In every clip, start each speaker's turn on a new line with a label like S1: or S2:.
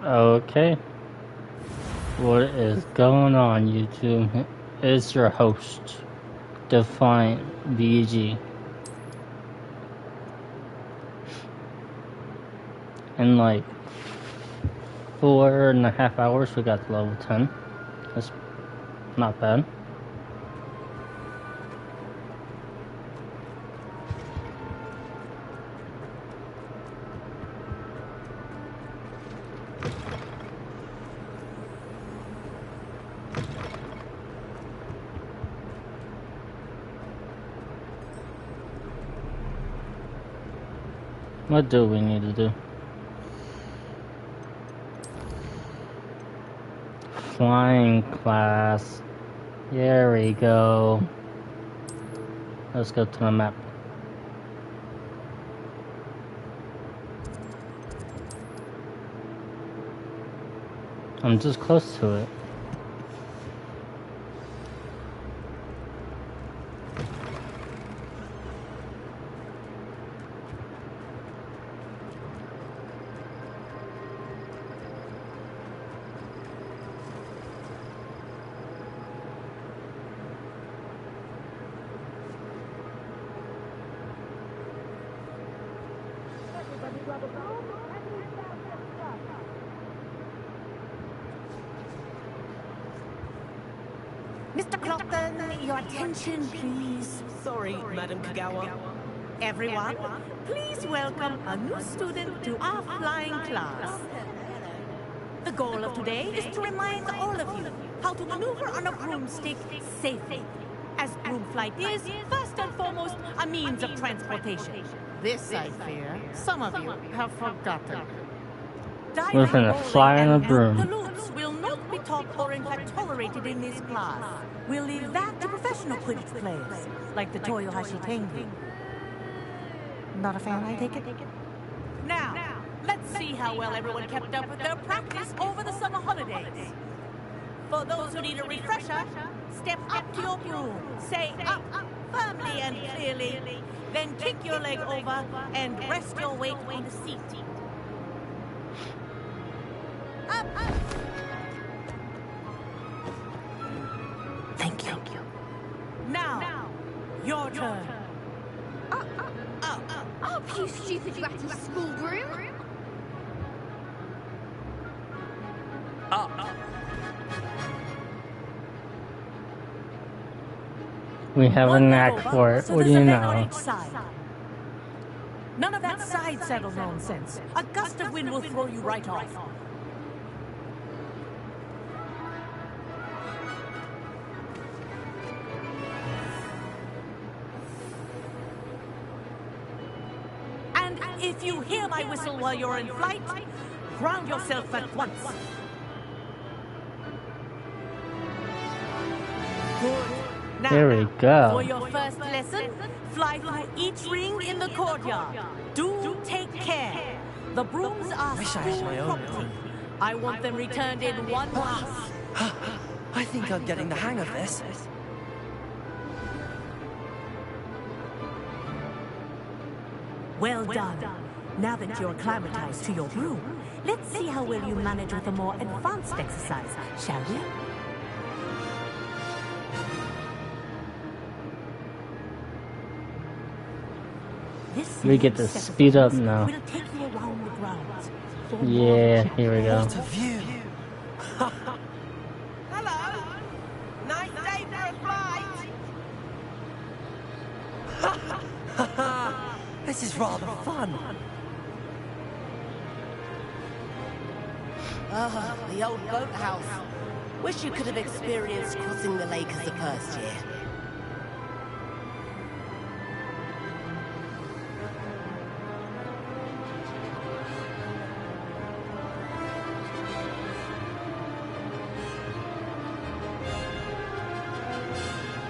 S1: Okay. What is going on, YouTube? It's your host, Defiant BG. In like 4.5 hours, we got to level 10. That's not bad. What do we need to do? Flying class. There we go. Let's go to the map. I'm just close to it.
S2: Mr. Clopton, your attention, please.
S3: Sorry, Madam Kagawa.
S2: Everyone, please welcome a new student to our flying class. The goal of today is to remind all of you how to maneuver on a broomstick safely, as broom flight is, first and foremost, a means of transportation.
S4: This, I fear, some of you have forgotten.
S1: We're gonna fly in a broom.
S2: The loops will not be taught or in fact tolerated in this class. We'll leave that to professional Quidditch players, like the Toyohashi Tengu.
S4: Not a fan, I take it?
S2: Now, let's see how well everyone kept up with their practice over the summer holidays. For those who need a refresher, step up to your broom, say up, firmly and clearly, then kick your leg over and rest your weight on the seat. Up, up.
S4: Thank you.
S2: Now, your turn.
S5: Up, you stupid ratty school broom!
S1: We have a knack for it. What do you know?
S2: None of that side saddle nonsense. A gust of wind will throw you right off. And if you hear my whistle while you're in flight, ground yourself at once. Good. Now,
S1: Here we go.
S2: for your first lesson, fly through each ring in the courtyard. Do take care. The brooms are school property. I want them returned in one piece.
S3: I think I'm getting the hang of this.
S2: Well done. Now that you're acclimatized to your broom, let's see how well you manage with a more advanced exercise, shall we?
S1: We get to speed up now.
S2: We'll take you around the grounds.
S1: Yeah, here we go.
S3: What a view!
S6: Hello. Nice day for a flight.
S3: This is rather fun.
S6: The old boathouse. Wish you could have experienced crossing the lake as a first year.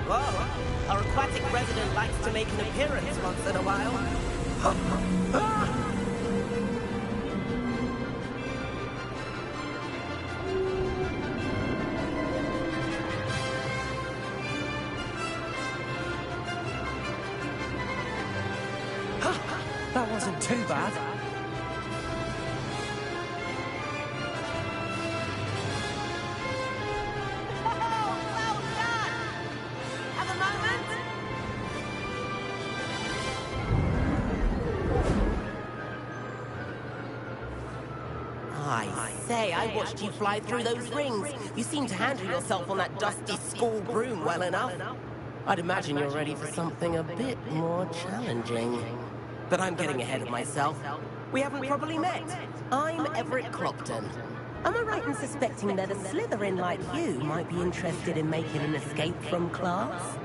S6: Whoa, our aquatic resident likes to make an appearance once in a while.
S3: That wasn't too bad.
S6: say, I watched you fly through those rings. You seem to handle yourself on that dusty school broom well enough. I'd imagine you're ready for something a bit more challenging. But I'm getting ahead of myself. We haven't properly met. I'm Everett Clopton. Am I right in suspecting that a Slytherin like you might be interested in making an escape from class?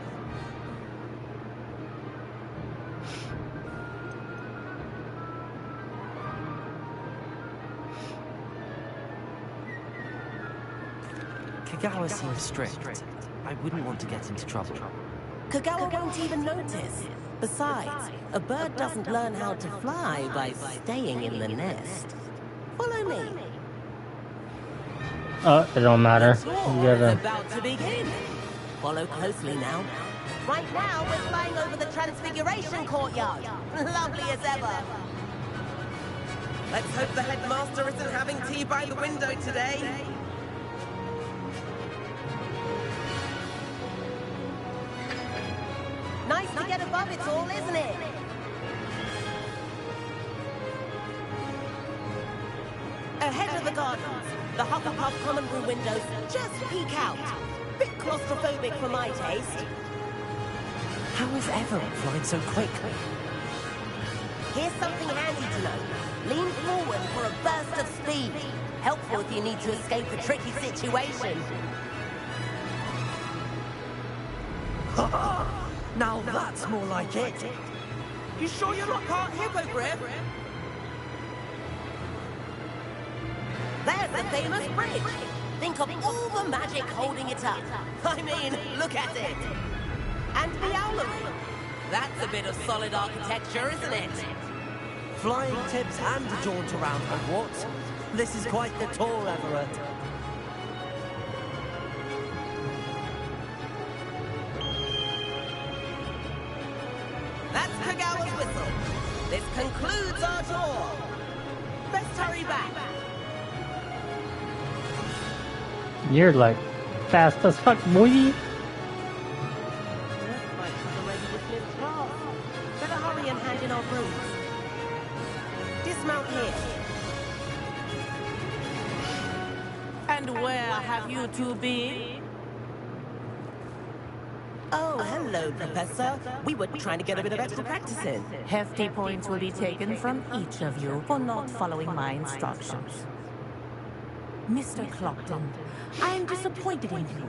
S3: Kagawa seems strict. I wouldn't want to get into trouble.
S6: Kagawa won't even notice. Besides, a bird doesn't learn how to fly by staying in the nest. Follow me.
S1: Oh, it don't matter.
S6: It's
S1: You gotta...
S6: about to begin. Follow closely now. Right now, we're flying over the Transfiguration Courtyard. Lovely as ever. Let's hope the headmaster isn't having tea by the window today. Nice to get above it all, isn't it? Ahead of the gardens, the Hufflepuff common room windows just peek out. Bit claustrophobic for my taste.
S3: How is Everett flying so quickly?
S6: Here's something handy to know. Lean forward for a burst of speed. Helpful if you need to escape a tricky situation.
S3: Now that's more like it.
S6: You sure you're not part hippogriff? There's the famous bridge. Think of all the magic holding it up. I mean, look at it. And the owlery. That's a bit of solid architecture, isn't it?
S3: Flying tips and a jaunt around Hogwarts. This is quite the tour, Everett.
S6: That's Kagawa's whistle. This concludes our tour. Best hurry back.
S1: You're like fast as fuck, boy.
S6: Better hurry and hand in our brooms. Dismount here.
S2: And where have you two been?
S6: Oh, hello, Professor. We were trying to get a bit of extra practice in.
S4: Hefty points will be taken from each of you for not following my instructions. Mr. Clopton, I am disappointed in you.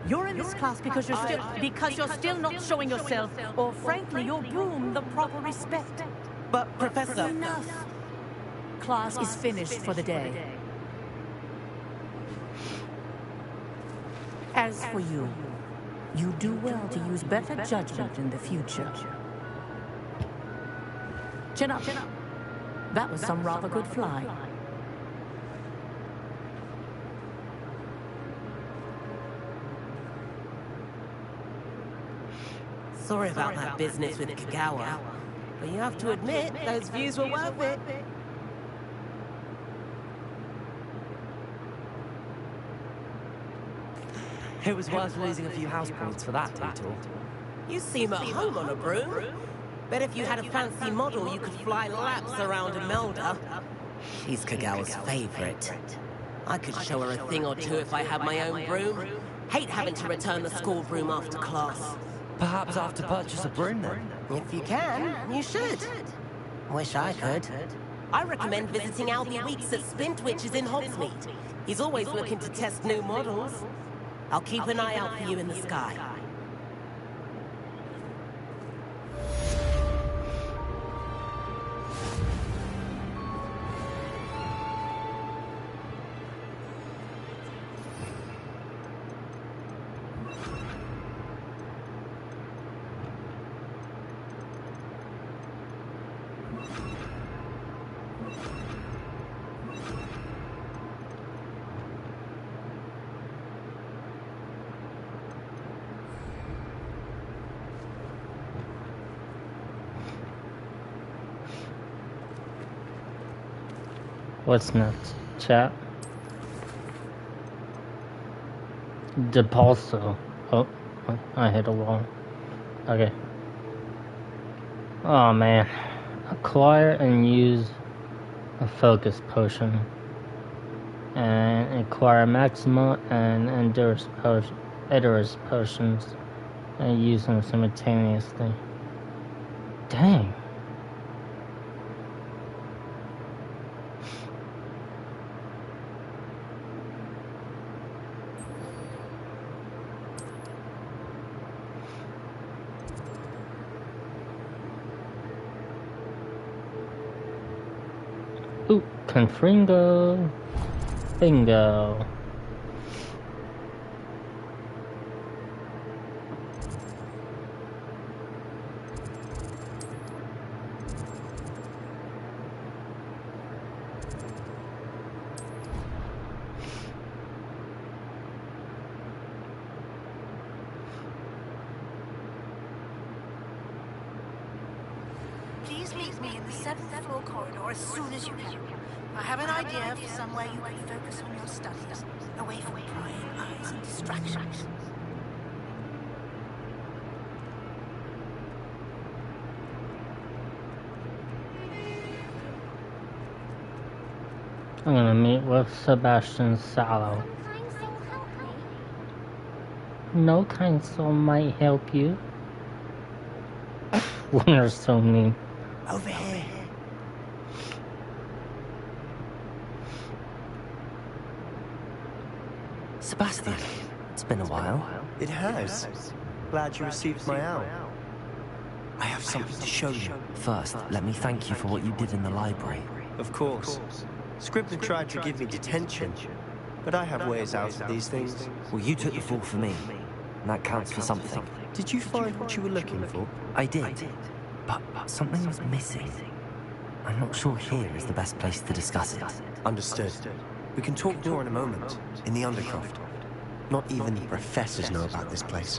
S4: You're in this class because you're still not showing yourself, or frankly, your broom the proper respect.
S6: But, Professor...
S4: Enough. Class is finished for the day. As for you, you do well to use better judgment in the future. Chin up. That was some rather good flying.
S6: Sorry about that business with Kagawa. But you have to admit, those views were worth it.
S3: It was worth losing a few house points for that detour.
S6: You seem at home on a broom. Bet if you had a fancy model, you could fly laps around Imelda. She's Kagawa's favorite. I could show her a thing or two if I had my own broom. Hate having to return the school broom after class.
S3: Perhaps I have to purchase a broom then?
S6: If you can, you should. Wish I could. I recommend visiting Albie Weeks at Spintwitches in Hogsmeade. He's always looking to test new models. I'll keep an eye out for you in the sky.
S1: What's next? Chat? Depulso. Oh, I hit a wall. Okay. Oh man. Acquire and use a focus potion. and acquire maximum and endurance potions and use them simultaneously. Dang. Ooh, Confringo. Bingo.
S7: Please meet me in the 7th floor corridor as soon as you can. I have an idea for somewhere you can focus on your studies, away from prying eyes and distractions.
S1: I'm gonna meet with Sebastian Sallow. No kind soul might help you. Women are so mean.
S3: Over here.
S6: Sebastian, it's been a while.
S3: It has. Glad you received my owl. I have something to show you.
S6: First, let me thank you for what you did in the library.
S3: Of course. Scribner tried to give me detention, but I have ways out of these things.
S6: Well, you took the fall for me, and that counts for something.
S3: Did you find what you were looking for?
S6: I did, but something was missing. I'm not sure here is the best place to discuss it.
S3: Understood. We can talk more in a moment, in the Undercroft. Not even the professors know about this place.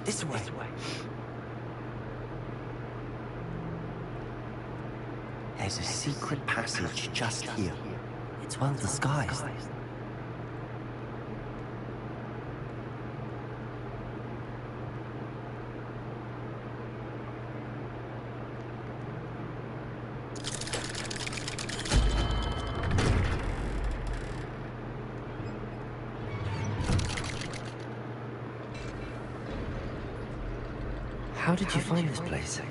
S3: This way. There's a secret passage just here.
S6: It's well disguised. How did you find this place?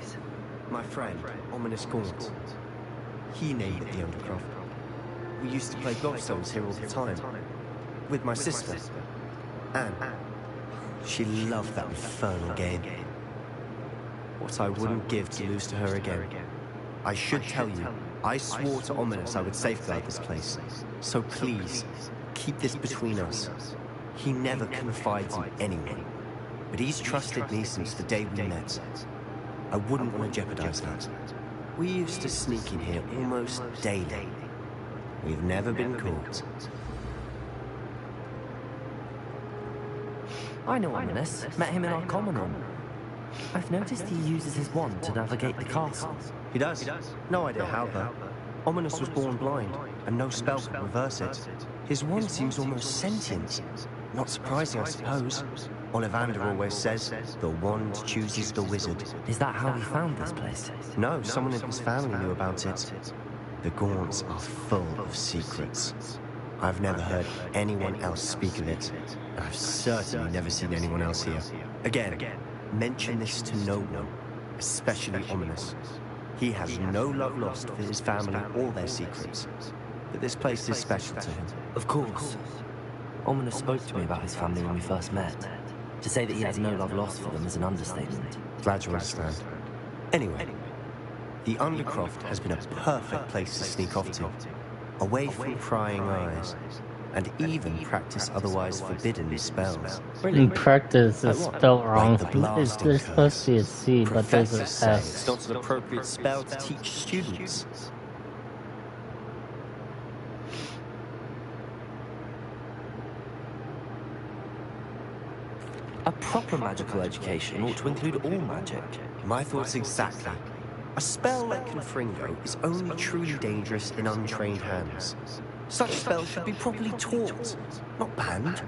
S3: My friend, Ominous Gaunt. He named it the Undercroft. We used to play gobstones here all the time. With my sister, Anne. She loved that infernal game. What I wouldn't give to lose to her again. I should tell you, I swore to Ominous I would safeguard this place. So please, keep this between us. He never confides in anyone. But he's trusted me since the day we met. I wouldn't want to jeopardize that. We used to sneak in here almost daily. We've never been caught.
S6: I know Ominous. Met him in our common room. I've noticed he uses his wand to navigate the castle.
S3: He does. No idea how, though. Ominous was born blind, and no spell could reverse it. His wand seems almost sentient. Not surprising, I suppose. Ollivander always says, the wand chooses the wizard.
S6: Is that how he found this place?
S3: No, someone in his family knew about it. The Gaunts are full of secrets. I've never heard anyone else speak of it, and I've certainly never seen anyone else here. Again, mention this to no one, especially Ominous. He has no love lost for his family or their secrets, but this place is special to him.
S6: Of course. Ominous spoke to me about his family when we first met. To say that he has no love lost for them is an understatement.
S3: Glad you understand. Anyway, the Undercroft has been a perfect place to sneak off to, away from prying eyes, and even practice otherwise forbidden spells.
S1: In practice is spelled wrong.
S3: Like the blasting
S1: There's supposed to be a C, but there's an
S3: Professors say
S1: S.
S3: it's not an appropriate spell to teach students.
S6: A proper magical education ought to include all magic.
S3: My thoughts exactly. A spell like Confringo is only truly dangerous in untrained hands. Such spells should be properly taught, not banned.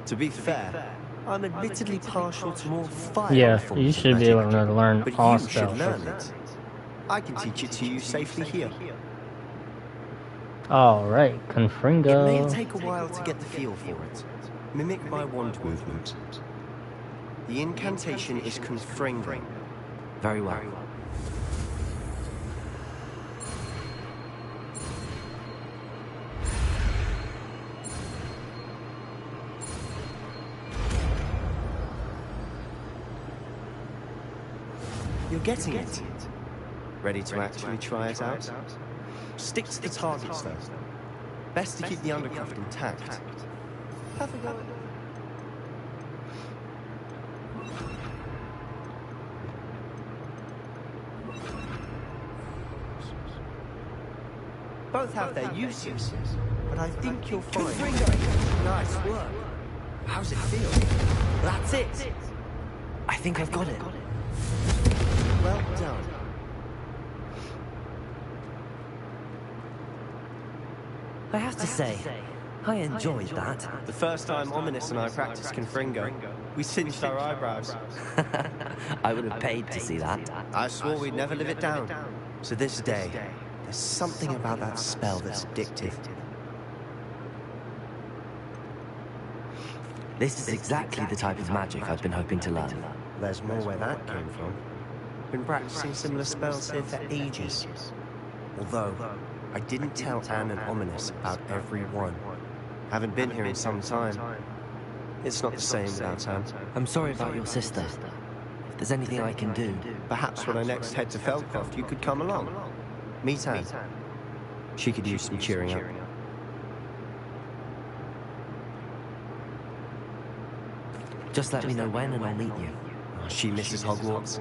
S3: To be fair, I'm admittedly partial to more fire
S1: Yeah,
S3: forms
S1: you
S3: of
S1: should be able
S3: magic,
S1: to learn
S3: but
S1: all
S3: you should
S1: spells.
S3: learn it. I can teach it to you safely here.
S1: Alright,
S3: It may
S1: Confringo.
S3: take a while to get the feel for it. Mimic my wand movement. The incantation is Confringo.
S8: Very well.
S3: You're getting it. Ready to actually try it out? Stick to the targets, though. Best to keep the undercroft intact. Have a go. Both have their uses, but I think you'll find... Nice work. How's it feel? That's it.
S8: I think I've got it.
S3: Well done.
S8: I have to say, I enjoyed that.
S3: The first time Ominous and I practiced Confringo, we singed our eyebrows.
S8: I would have paid to see that.
S3: I swore we'd never live it down. To this day, there's something about that spell that's addictive.
S8: This is exactly the type of magic I've been hoping to learn.
S3: There's more where that came from. Been practicing similar spells here for ages. Although, I didn't tell Anne and Ominous about every one. Haven't been here in some time. It's not the same without Anne.
S8: I'm sorry about your sister. If there's anything I can do...
S3: Perhaps when I next head to Feldcroft, you could come along. Meet Anne. She could use some cheering up.
S8: Just let me know when and I'll meet you.
S3: She misses Hogwarts.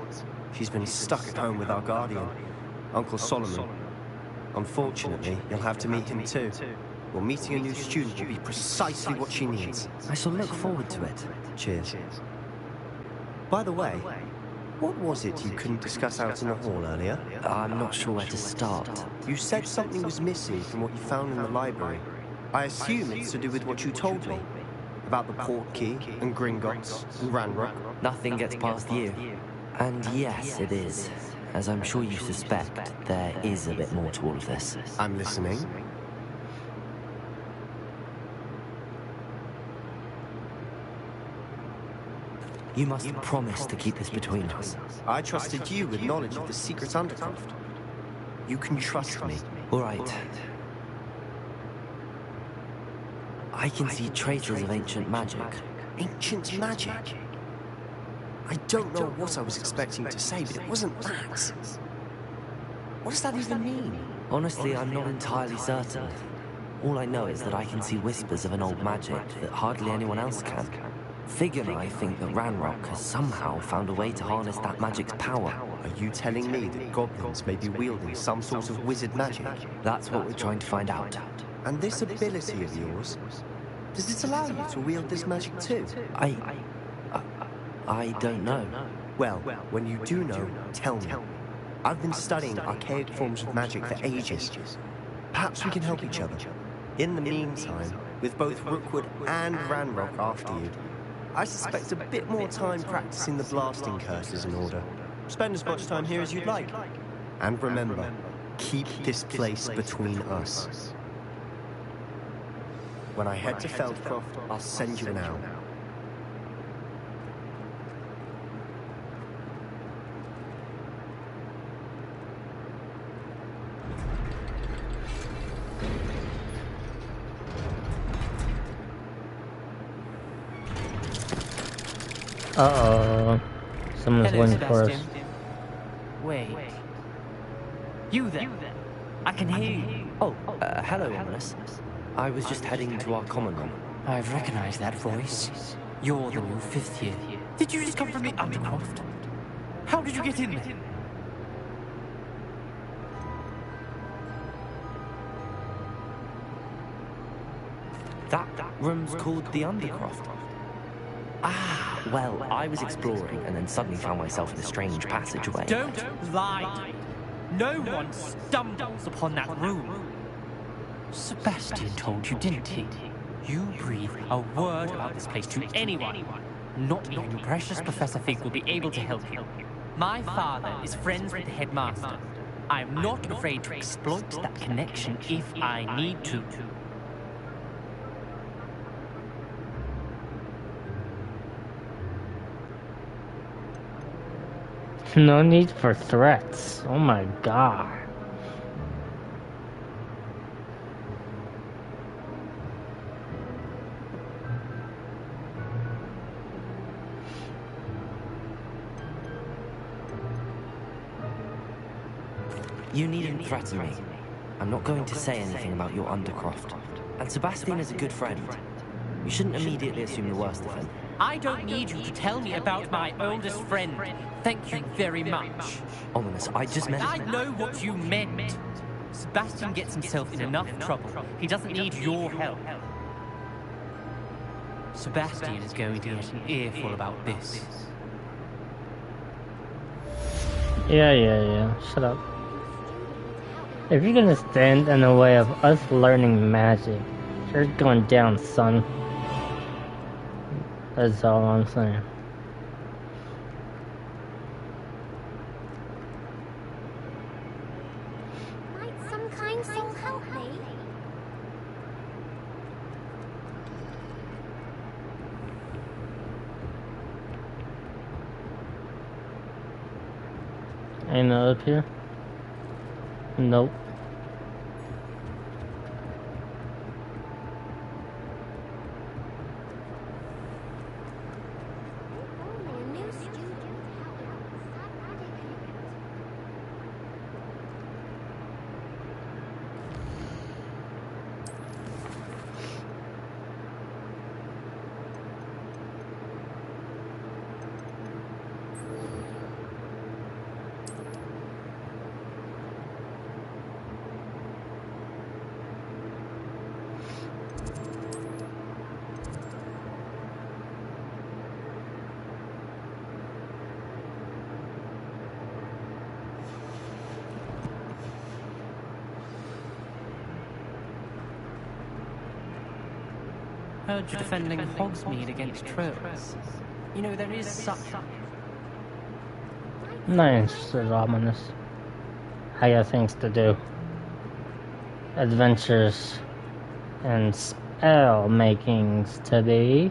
S3: She's been stuck at home with our guardian, Uncle Solomon. Unfortunately, you'll have to meet him too. Well, meeting a new student will be precisely what she needs.
S8: I shall look forward to it.
S3: Cheers. By the way, what was it you couldn't discuss out in the hall earlier?
S8: I'm not sure where to start.
S3: You said something was missing from what you found in the library. I assume it's to do with what you told me. About the port key, and Gringotts, and Ranrock.
S8: Nothing gets past you. And yes, it is. As I'm sure you suspect, there is a bit more to all of this.
S3: I'm listening.
S8: You must promise to keep this between us.
S3: I trusted you with knowledge of the secret undercroft. You can trust me.
S8: All right. I can see traces of ancient magic.
S3: Ancient magic? I don't know what I was expecting to say, but it wasn't that. What does that even mean?
S8: Honestly, I'm not entirely certain. All I know is that I can see whispers of an old magic that hardly anyone else can. Fig and I think that Ranrock has somehow found a way to harness that magic's power.
S3: Are you telling me that goblins may be wielding some sort of wizard magic?
S8: That's what we're trying to find out.
S3: And this ability of yours, does it allow you to wield this magic too?
S8: I don't know.
S3: Well, when you do know, tell me. I've been studying archaic forms of magic for ages. Perhaps we can help each other. In the meantime, with both Rookwood and Ranrock after you, I suspect a bit more time practicing the blasting curse is in order. Spend as much time here as you'd like. And remember, keep this place between us. When I head to Feldcroft, I'll send you an owl.
S1: Uh-oh. Someone's waiting for us.
S9: Wait. You there? I can hear you.
S8: Oh, hello, Ominous. I was just heading to our common room.
S9: I've recognized that voice. You're the new 5th year. Did you just come from the Undercroft? How did you get in there?
S8: That room's called the Undercroft. Ah, well, I was exploring and then suddenly found myself in a strange passageway.
S9: Don't lie. No one stumbles upon that room. Sebastian told you, didn't he? You breathe a word about this place to anyone. Not even precious Professor Fig will be able to help you. My father is friends with the headmaster. I'm not afraid to exploit that connection if I need to.
S1: No need for threats. Oh my god.
S8: You needn't threaten me. I'm not going to say anything about your Undercroft. And Sebastian is a good friend. You shouldn't immediately assume the worst of him.
S9: I don't need you to tell me about my oldest friend. Thank you very much.
S8: Ominous, I just meant...
S9: I know what you meant. Sebastian gets himself in enough trouble. He doesn't need your help. Sebastian is going to get an earful about this.
S1: Yeah. Shut up. If you're gonna stand in the way of us learning magic, you're going down, son. That's all I'm saying.
S5: Might some kind soul help me?
S1: Ain't no up here? Nope.
S5: Only a new student to help out with sad predicament.
S9: Heard you're defending Hogsmeade against trolls. You know, there is such...
S1: Not interested, Ominous. I got things to do. Adventures and spell makings today.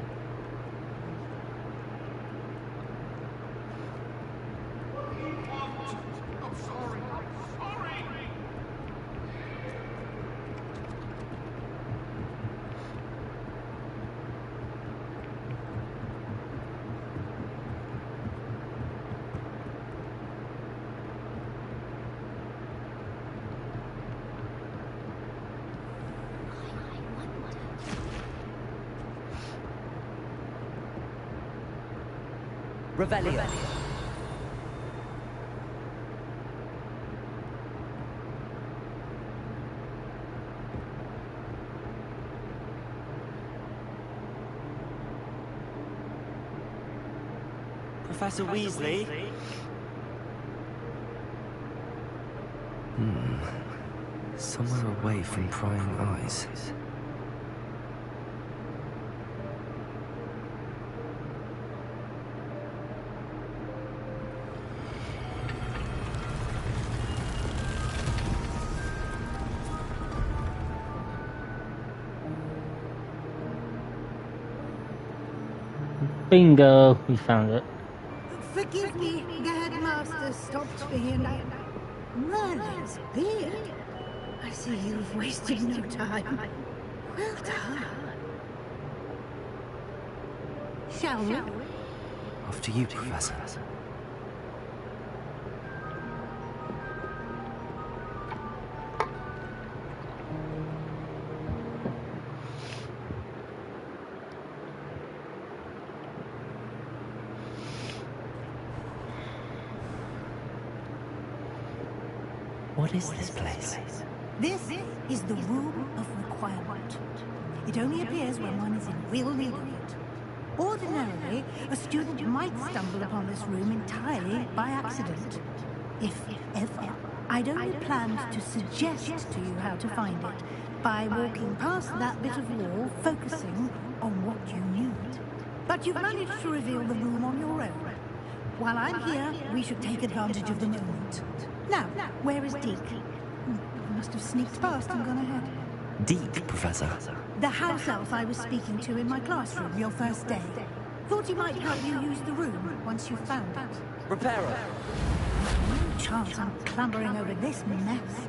S8: Revelio.
S3: Professor Weasley?
S8: Somewhere away from prying eyes.
S1: Bingo! We found it.
S7: Forgive me, the headmaster stopped me and I... Merlin's beard. I see you've wasted no time. Well done. Shall we?
S8: After you, Professor. What is this place?
S7: This is the Room of Requirement. It only appears when one is in real need of it. Ordinarily, a student might stumble upon this room entirely by accident. If ever. I'd only planned to suggest to you how to find it by walking past that bit of wall, focusing on what you need. But you've managed to reveal the room on your own. While I'm here, we should take advantage of the moment. Now, where is Deke? Must have sneaked past and gone ahead.
S8: Deke, Professor.
S7: The house elf I was speaking to in my classroom your first day. Thought he might help you use the room once you found it.
S8: Repairer.
S7: No chance I'm clambering over this mess.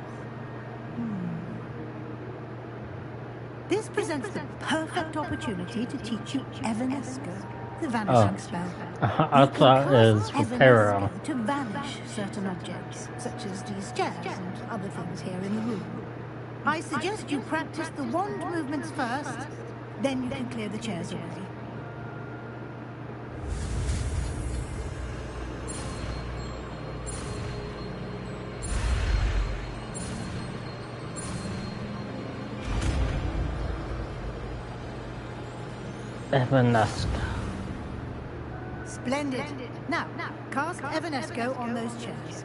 S7: This presents the perfect opportunity to teach you Evanesco, the vanishing spell.
S1: I thought it was Repairer.
S7: To vanish certain objects, such as these chairs and other things here in the room. I suggest you practice the wand movements first, then you can clear the chairs away.
S1: Evanesco.
S7: Splendid. Now, cast Evanesco on those chairs.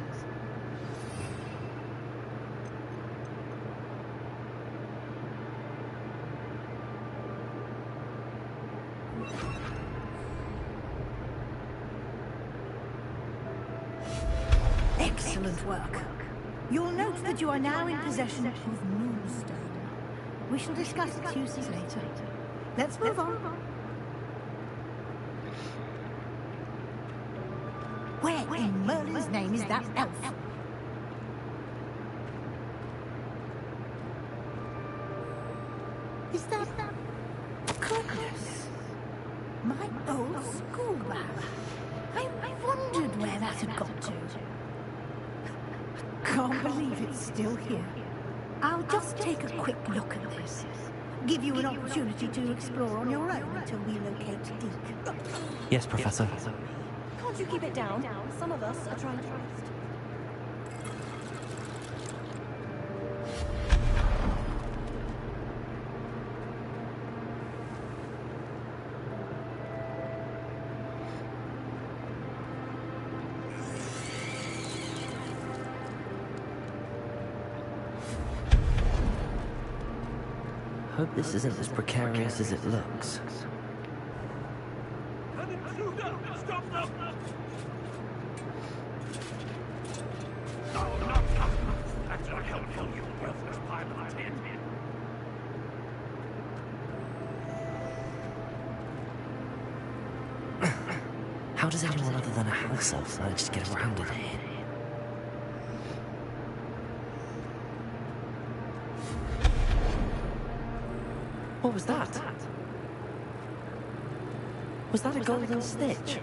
S7: Excellent work. You'll note that you are now in possession of Moonstone. We shall discuss its uses later. Let's move on. Where in Merlin's name is that elf? Is that... Goodness. My old school bag. I wondered where that had got to. Can't believe it's still here. I'll just take a quick look at this. Give you an opportunity to explore on your own until we locate Deke.
S8: Yes, Professor.
S10: Can't you keep it down? Some of us are trying to rest.
S8: Hope this isn't as precarious as it looks.
S11: An intruder! Stop them! No, not that's not helpful, you worthless pile of tin.
S8: How does anyone other than a house elf manage to get around in here? What was that? Was that a golden stitch?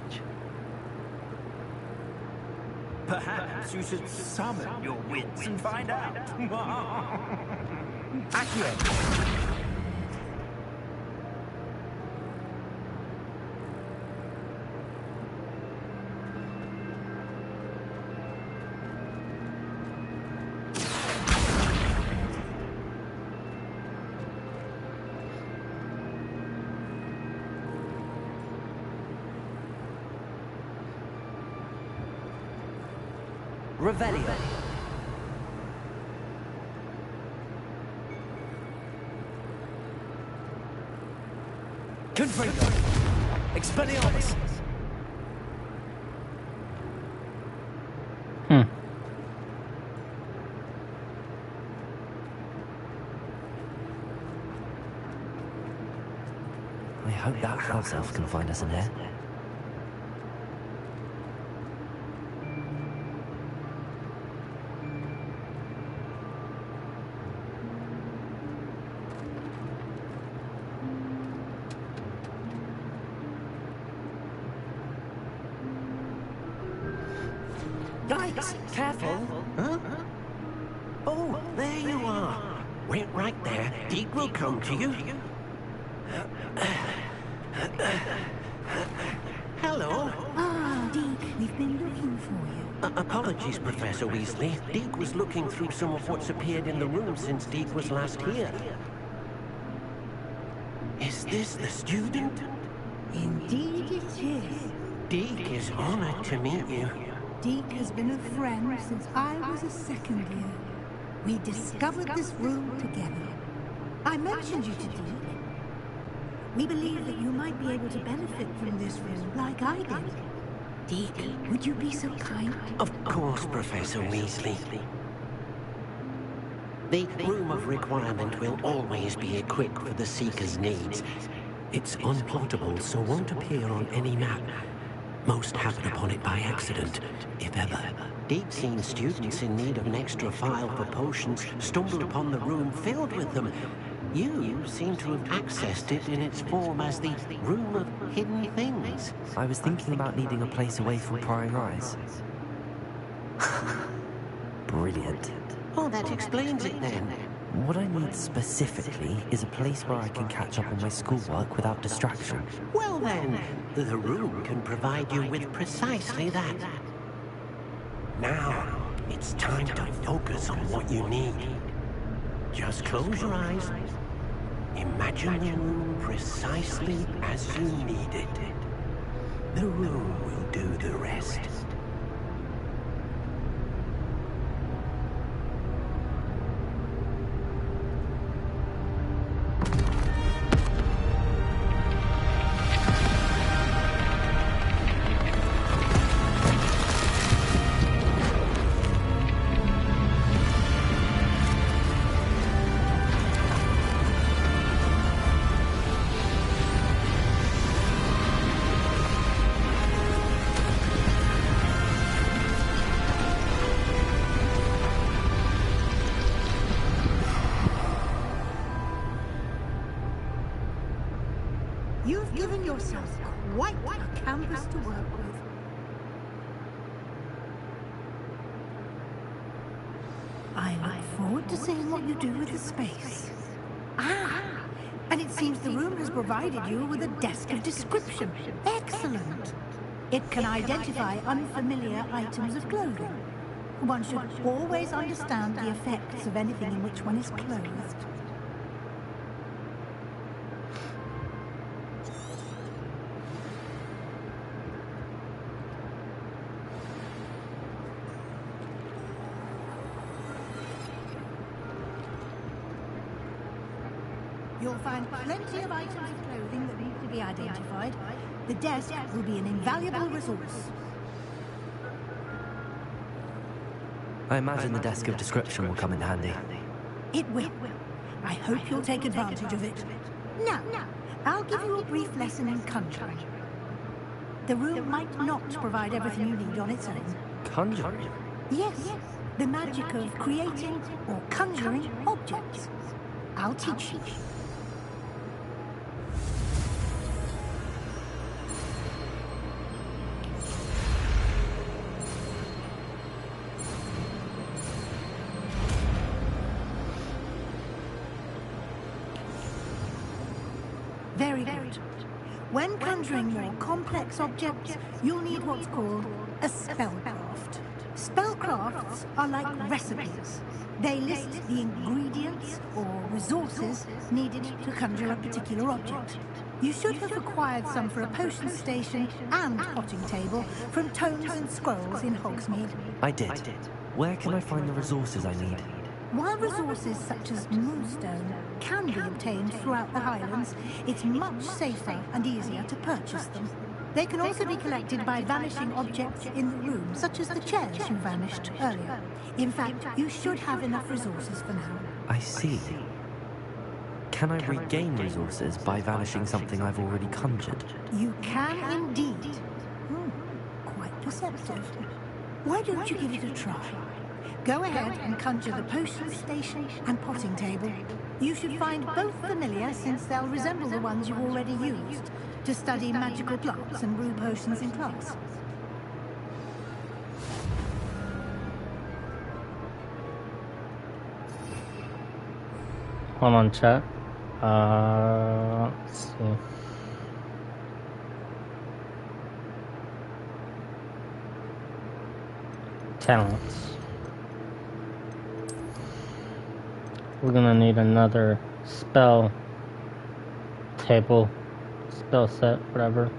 S11: Perhaps you should summon your wits and find out. Accio!
S8: Revelio. Confringo. Expelliarmus. I hope that house elf can find us in here.
S6: Guys, careful. Huh? Oh, there you are. Wait right there. Deke will come to you. Hello.
S7: Ah, Deke, we've been looking for you.
S6: Apologies, Professor Weasley. Deke was looking through some of what's appeared in the room since Deke was last here. Is this the student?
S7: Indeed it is.
S6: Deke is honored to meet you.
S7: Deke has been a friend since I was a second year. We discovered this room together. I mentioned you to Deke. We believe that you might be able to benefit from this room like I did. Deacon, would you be so kind?
S12: Of course, Professor Weasley. The Room of Requirement will always be equipped for the Seeker's needs. It's unplottable, so won't appear on any map. Most happen upon it by accident, if ever. Deep-seen students in need of an extra file for potions stumble upon the room filled with them. You seem to have accessed it in its form as the Room of Hidden Things.
S8: I was thinking about needing a place away from prying eyes. Brilliant.
S12: Oh, that explains it then.
S8: What I need specifically is a place where I can catch up on my schoolwork without distraction.
S12: Well then, the room can provide you with precisely that. Now, it's time to focus on what you need. Just close your eyes. Imagine the room precisely as you need it. The room will do the rest.
S7: You've given yourself quite a canvas to work with. I look forward to seeing what you do with the space. And it seems the room has provided you with a desk of description. Excellent. It can identify unfamiliar items of clothing. One should always understand the effects of anything in which one is clothed. You'll find plenty of items of clothing that need to be identified. The desk will be an invaluable resource.
S8: I imagine the desk of description will come in handy.
S7: It will. I hope you'll take advantage of it. Now, I'll give you a brief lesson in conjuring. The room might not provide everything you need on its own.
S8: Conjuring?
S7: Yes, the magic of creating or conjuring objects. I'll teach you. Very good. When conjuring more complex objects, you'll need what's called a spellcraft. Spellcrafts are like recipes. They list the ingredients or resources needed to conjure a particular object. You should have acquired some for a potion station and potting table from tomes and scrolls in Hogsmeade.
S8: I did. Where can I find the resources I need?
S7: While resources such as moonstone can be obtained throughout the Highlands, it's much safer and easier to purchase them. They can also be collected by vanishing objects in the room, such as the chairs you vanished earlier. In fact, you should have enough resources for now.
S8: I see. Can I regain resources by vanishing something I've already conjured?
S7: You can indeed. Quite perceptive. Why don't you give it a try? Go ahead and conjure the potion station and potting table. You should find both familiar, since they'll resemble the ones you've already used to study magical plots and brew potions in class.
S1: Hold on, chat. Let's see. Talents. We're gonna need another spell table, spell set, whatever.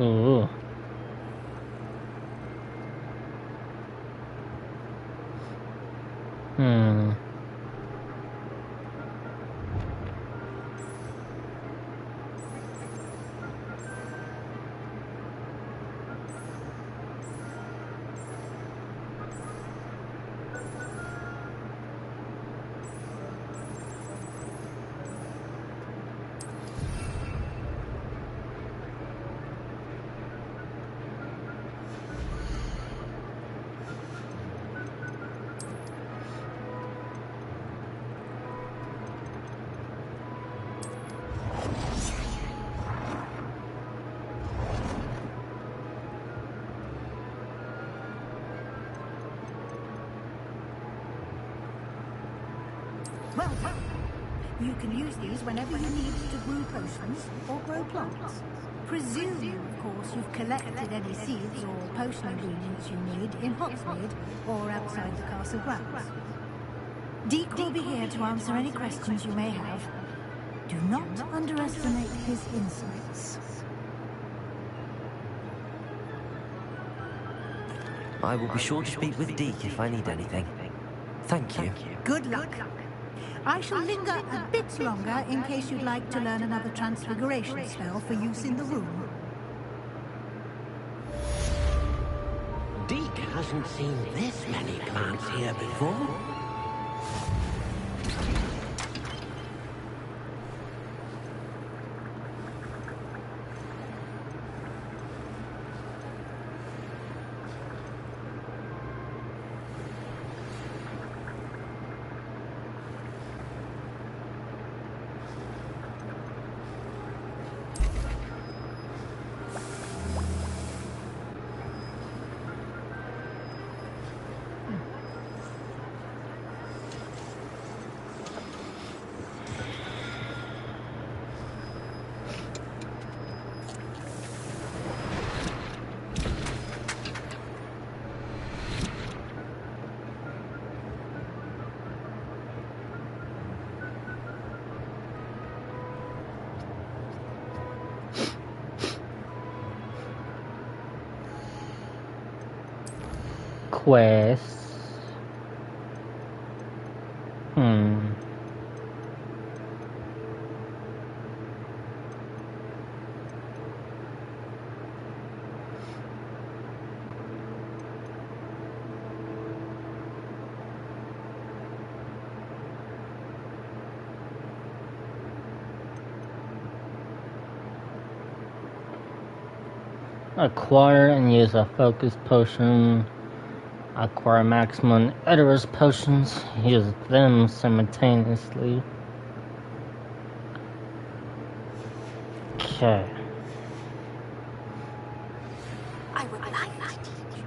S1: Ooh. Hmm.
S7: Well, you can use these whenever you need to brew potions or grow plants. Presuming, of course, you've collected any seeds or potion ingredients you need in Hogsmeade or outside the castle grounds. Deke will be here to answer any questions you may have. Do not underestimate his insights.
S8: I will be sure to speak with Deke if I need anything. Thank you.
S7: Good luck. I shall linger a bit longer in case you'd like to learn another transfiguration spell for use in the room.
S12: Deke hasn't seen this many plants here before.
S1: Quest. Acquire and use a focus potion. Acquire maximum Eterus potions. Use them simultaneously. Okay.
S5: I would like to teach you.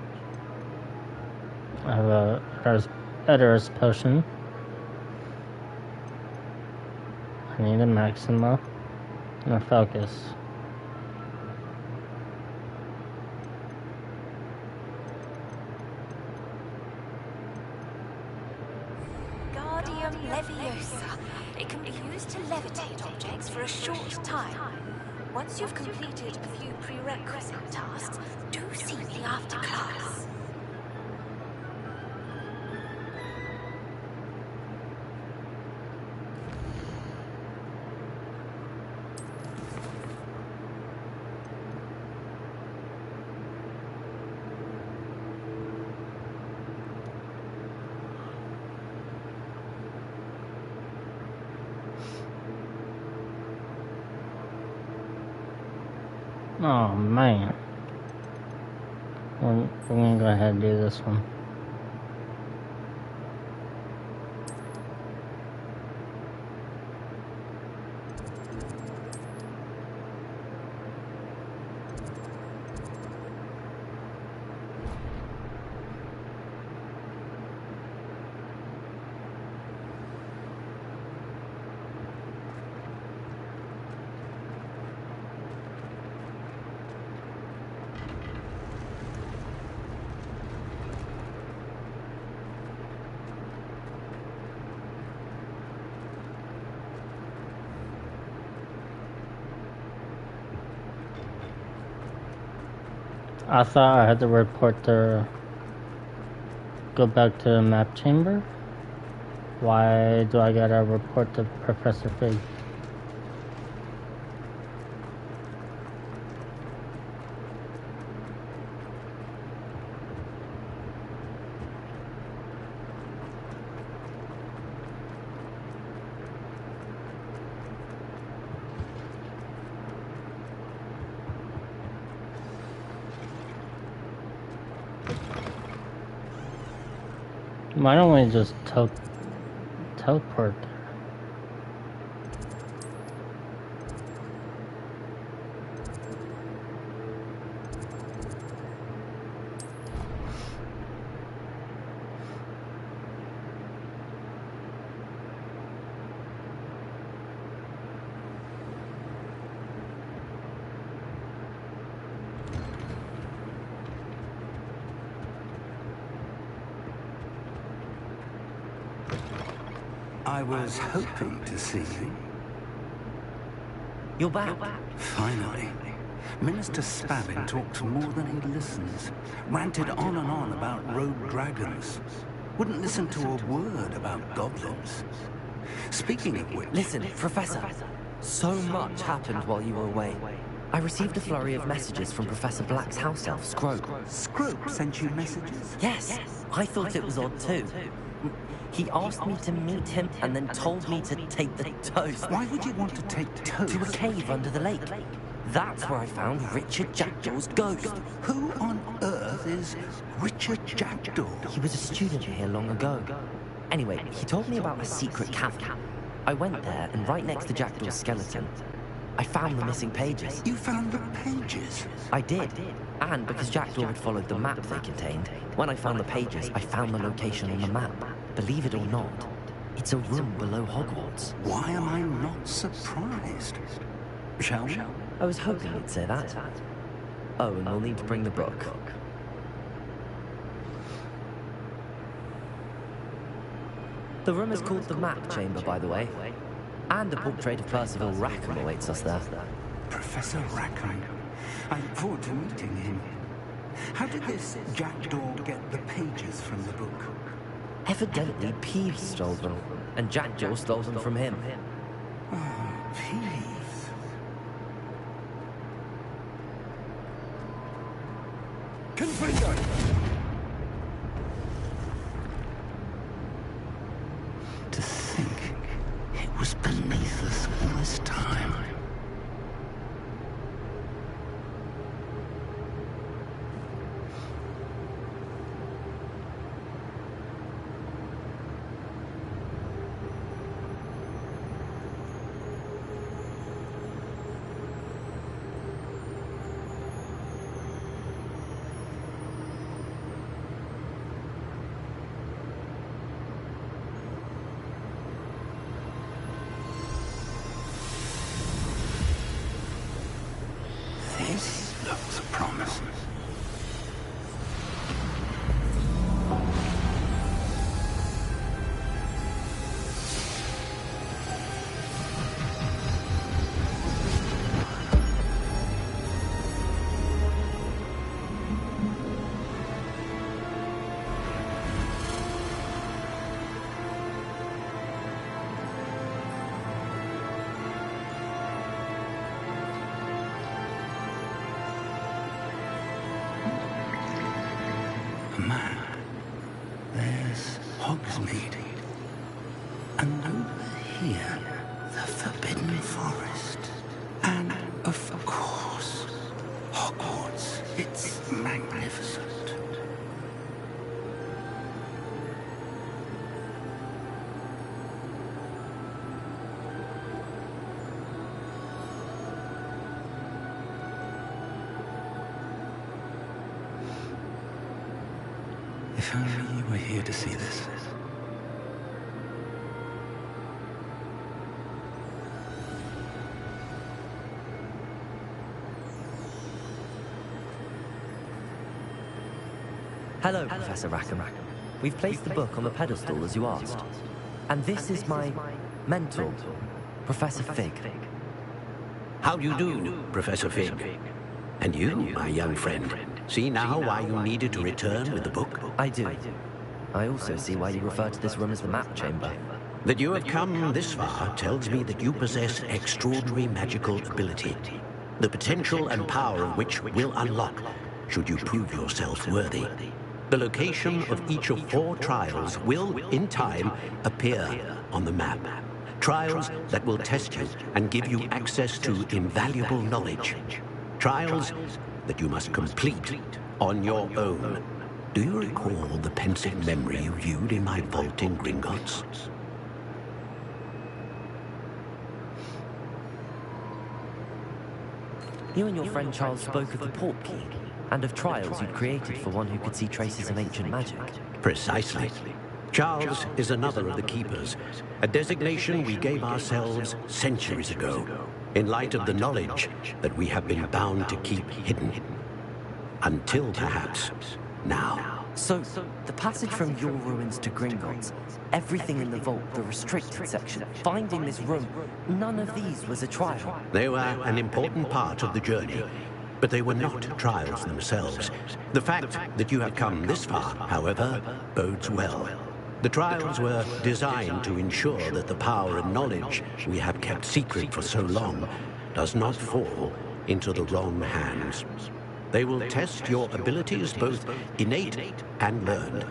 S1: I have a Eterus potion. I need a maxima and a focus.
S5: Leviosa. It can be used to levitate objects for a short time. Once you've completed a few prerequisite tasks, do see me after class.
S1: Oh man. We're gonna go ahead and do this one. I thought I had to report to go back to the map chamber. Why do I gotta report to Professor Fig? Why don't we just teleport there?
S11: I was hoping to see you.
S8: You're back.
S11: Finally. Minister Spavin talks more than he listens. Ranted on and on about rogue dragons. Wouldn't listen to a word about goblins. Speaking of which...
S8: Listen, Professor. So much happened while you were away. I received a flurry of messages from Professor Black's house elf, Scrope.
S11: Scrope sent you messages?
S8: Yes. I thought it was odd too. He asked me to meet him and then told me to take the toast.
S11: Why would you want to take toast?
S8: To a cave under the lake. That's where I found Richard Jackdaw's ghost.
S11: Who on earth is Richard Jackdaw?
S8: He was a student here long ago. Anyway, he told me about a secret cavern. I went there, and right next to Jackdaw's skeleton, I found the missing pages.
S11: You found the pages?
S8: I did. And because Jackdaw had followed the map they contained, when I found the pages, I found the location on the map. Believe it or not, it's a room below Hogwarts.
S11: Why am I not surprised? Shall we?
S8: I was hoping you'd say that. Oh, and we'll need to bring the book. The room is called the Map Chamber, by the way. And a portrait of Percival Rackham awaits us there.
S11: Professor Rackham. I look forward to meeting him. How did this Jackdaw get the pages from the book?
S8: Evidently, Peeves stole them, and Jackdaw stole them from him.
S11: Oh, Peeves.
S13: Confringo!
S11: To think it was beneath us all this time. This looks promising. Man, there's Hogsmeade. And over here, the Forbidden Forest. And, of course, Hogwarts. It's magnificent. If only you were here to see this.
S8: Hello, Professor Rackham. We've placed the book on the pedestal as you asked. And this is my mentor, Professor Fig.
S12: How do you do, Professor Fig? And you, my young friend? See now why you needed to return with the book?
S8: I do. I also see why you refer to this room as the map chamber.
S12: That you have come this far tells me that you possess extraordinary magical ability, the potential and power of which will unlock should you prove yourself worthy. The location of each of 4 trials will, in time, appear on the map. Trials that will test you and give you access to invaluable knowledge. Trials that you must complete on your own. Do you recall the pensive memory you viewed in my vault in Gringotts?
S8: You and your friend Charles spoke of the port key, and of trials you'd created for one who could see traces of ancient magic.
S12: Precisely. Charles is another of the Keepers, a designation we gave ourselves centuries ago, in light of the knowledge that we have been bound to keep hidden. Until perhaps now.
S8: So, the passage from your ruins to Gringotts, everything in the vault, the restricted section, finding this room, none of these was a trial.
S12: They were an important part of the journey, but they were not trials themselves. The fact that you have come this far, however, bodes well. The trials were designed to ensure that the power and knowledge we have kept secret for so long does not fall into the wrong hands. They will test your abilities, both innate and learned.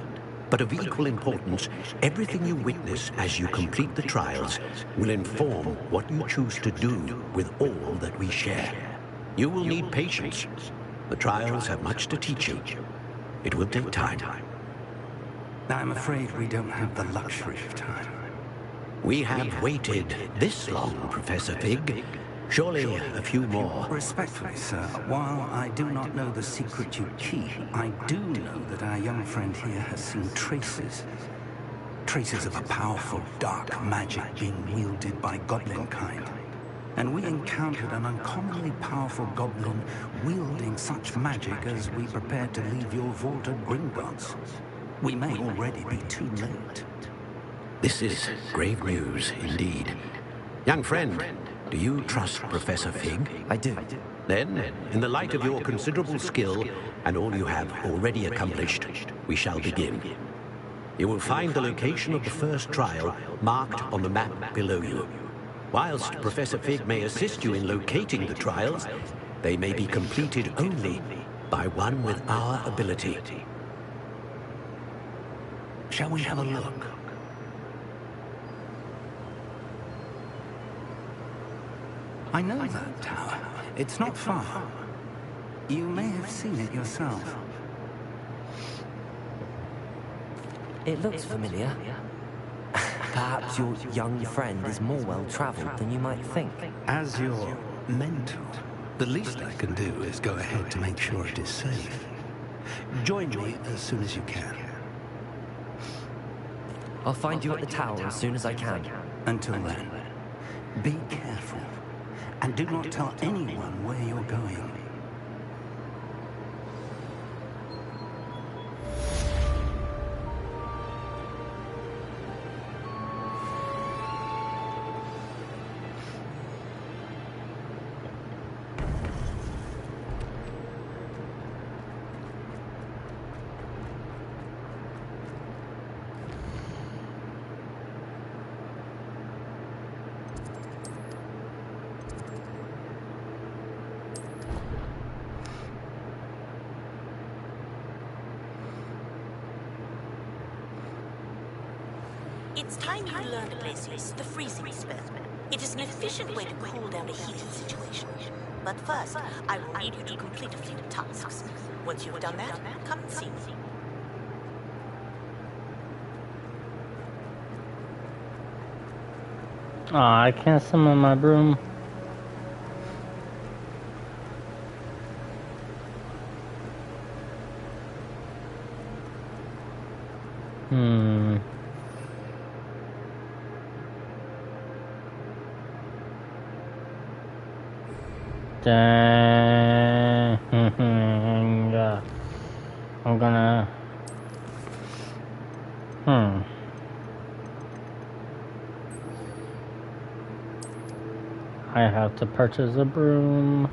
S12: But of equal importance, everything you witness as you complete the trials will inform what you choose to do with all that we share. You will need patience. The trials have much to teach you. It will take time.
S11: I'm afraid we don't have the luxury of time.
S12: We have waited this long, Professor Fig. Surely a few more.
S11: Respectfully, sir, while I do not know the secret you keep, I do know that our young friend here has seen traces. Traces of a powerful, dark magic being wielded by goblin kind. And we encountered an uncommonly powerful goblin wielding such magic as we prepared to leave your vault at Gringotts. We may already be too late.
S12: This is grave news, indeed. Young friend, do you trust Professor Fig?
S8: I do.
S12: Then, in the light of your considerable skill and all you have already accomplished, we shall begin. You will find the location of the first trial marked on the map below you. Whilst Professor Fig may assist you in locating the trials, they may be completed only by one with our ability.
S11: Shall we have a look? I know that tower. It's not far. You may have seen it yourself.
S8: It looks familiar. Perhaps your young friend is more well-traveled than you might think.
S11: As your mentor, the least I can do is go ahead to make sure it is safe. Join me as soon as you can.
S8: I'll find you at the tower as soon as I can.
S11: Until then, be careful. And do not tell anyone where you're going.
S2: It's time you learned, Glacius, the freezing spell. It is an efficient way to cool down a heated situation. But first, I will need you to complete a few tasks. Once you've done that, come and see me.
S1: Aw, I can't summon my broom. Dang. I'm gonna... I have to purchase a broom.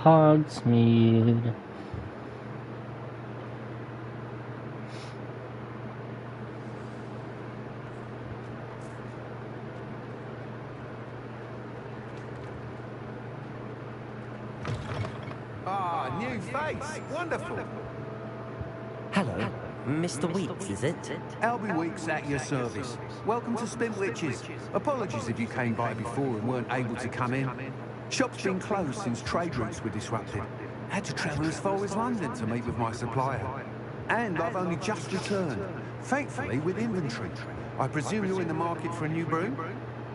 S1: Hogsmeade.
S13: Ah, new face. Wonderful.
S8: Hello, Mr. Weeks, is it?
S11: Albie Weeks at your service. Welcome to Spintwitches. Apologies if you came by before and weren't able to come in. Shop's been closed since trade routes were disrupted. Had to travel as far as London to meet with my supplier. And I've only just returned, thankfully with inventory. I presume you're in the market for a new broom?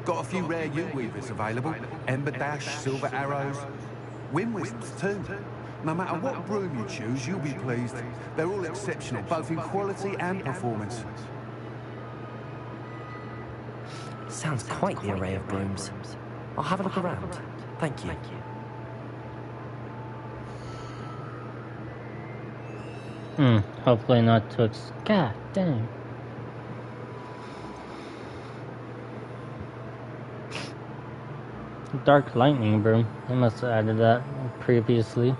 S11: Got a few rare U-weavers available. Ember Dash, Silver Arrows, Wind Wisps too. No matter what broom you choose, you'll be pleased. They're all exceptional, both in quality and performance.
S8: Sounds quite the array of brooms. I'll have a look around. Thank you.
S1: Hopefully not to God dang. Dark lightning broom. I must have added that previously.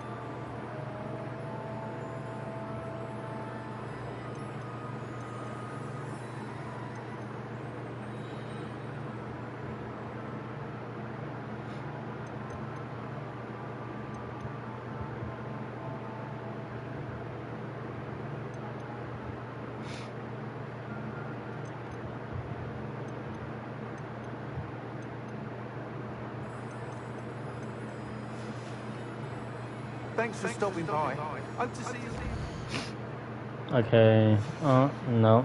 S11: Thanks for stopping by. Hope to see you.
S1: Okay. Oh, no.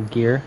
S1: Gear.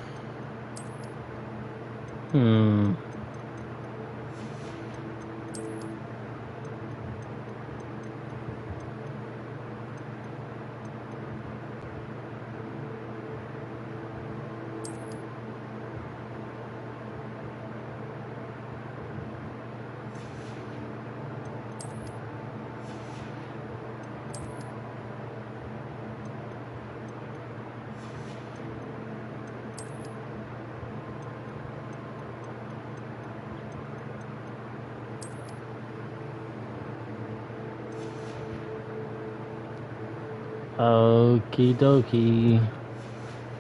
S1: Okie dokie.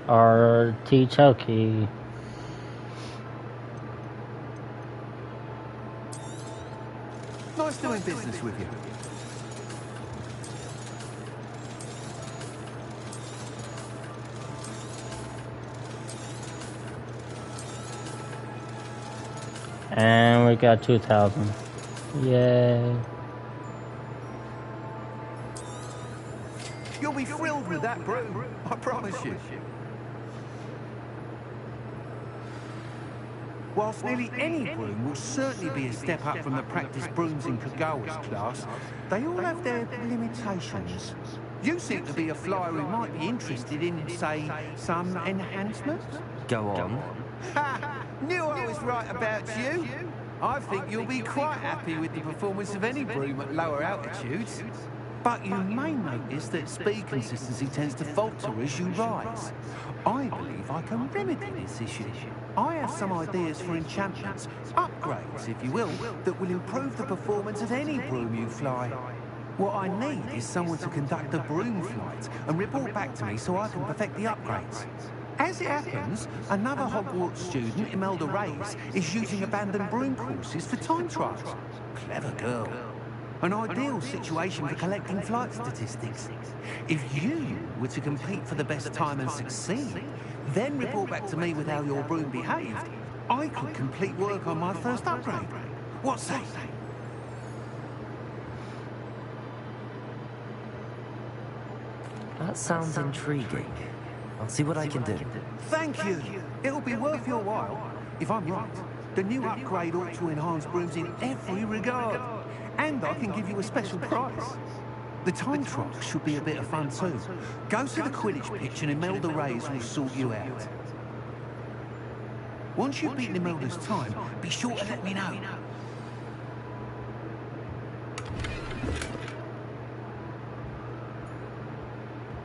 S1: Artichoke.
S11: Nice doing business with you.
S1: And we got 2,000. Yay.
S11: You'll be thrilled with that broom, I promise you. Whilst nearly any broom will certainly be a step up from the practice brooms in Kagawa's class, they all have their limitations. You seem to be a flyer who might be interested in, say, some enhancements?
S8: Go on.
S11: Ha! Knew I was right about you. I think you'll be quite happy with the performance of any broom at lower altitudes. But you may notice that speed consistency tends to falter as you rise. I believe I can remedy this issue. I have some ideas for enchantments, upgrades if you will, that will improve the performance of any broom you fly. What I need is someone to conduct a broom flight and report back to me so I can perfect the upgrades. As it happens, another Hogwarts student, Imelda Reyes, is using abandoned broom courses for time trials. Clever girl. An ideal situation for collecting flight statistics. If you were to compete for the best time and succeed, then report back to me with how your broom behaved, I could complete work on my first upgrade. What say?
S8: That sounds intriguing. I'll see what I can do.
S11: Thank you. It'll be worth your while. If I'm right, the new upgrade ought to enhance brooms in every regard. And I can give you a special price. The time trial should be a bit of fun too. Go to the Quidditch pitch and Imelda Reyes will sort you out. Once you've beaten Imelda's time, be sure to let me know.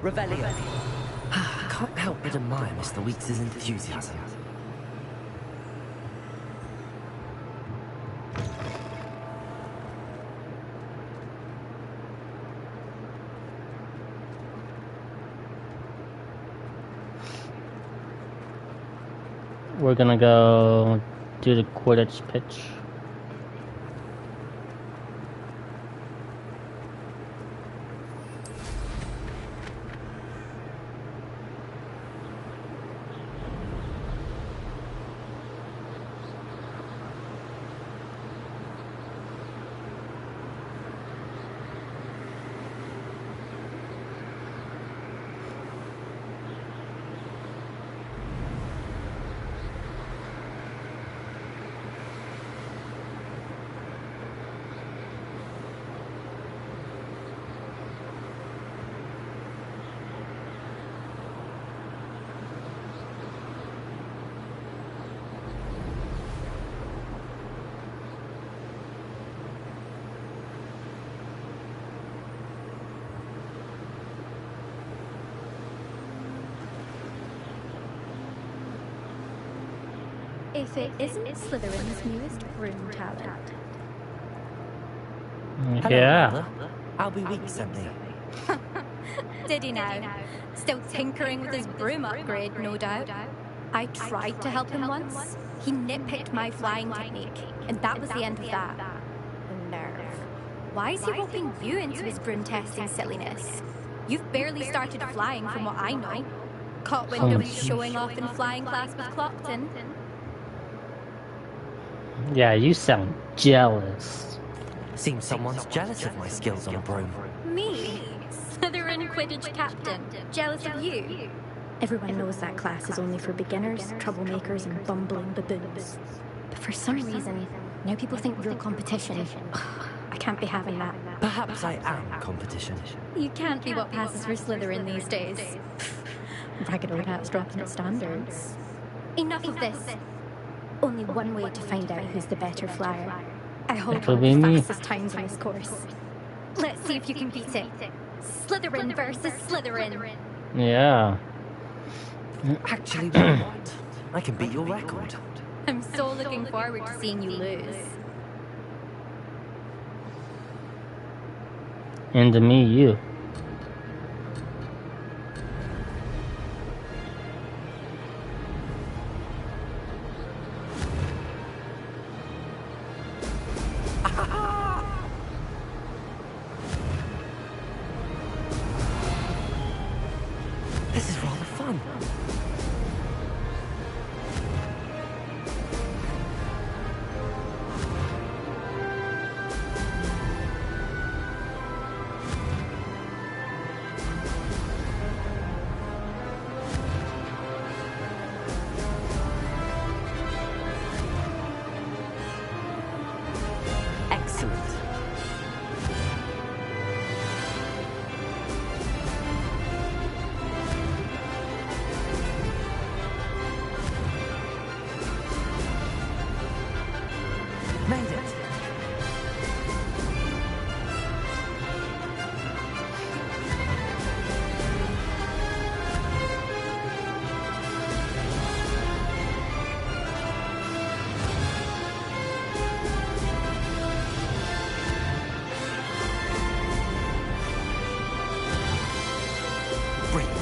S6: Revelio.
S8: Can't help but admire Mr. Weeks' enthusiasm.
S1: we're gonna go do the Quidditch pitch.
S14: If it isn't Slytherin's newest broom talent.
S1: Yeah.
S8: I'll be weak someday.
S14: Did he now? Still tinkering with his broom upgrade, no doubt. I tried to help him once. He nitpicked my flying technique, and that was the end of that. The nerve. Why is he roping you into his broom testing silliness? You've barely started flying from what I know. Caught wind of you showing off in flying class with Clockton.
S1: Yeah, you sound jealous.
S8: Seems someone's jealous of my skills on a broom.
S14: Me? Slytherin Quidditch captain. Jealous of you? Everyone knows that class is only for beginners, troublemakers, and bumbling baboons. But for some reason, now people think you're competition. I can't be having that.
S8: Perhaps I am competition.
S14: You can't be what passes for Slytherin these days. Ragged old hat's dropping its standards. Enough of this. Only one way to find out who's the better flyer. I hold one of the fastest times on this course. Let's see if you can beat it. Slytherin versus Slytherin.
S1: Yeah.
S8: Actually, what? I can beat your record.
S14: I'm so looking forward to seeing you lose.
S1: And to me, you.
S8: This is rather fun. Excellent. Made it. Brilliant.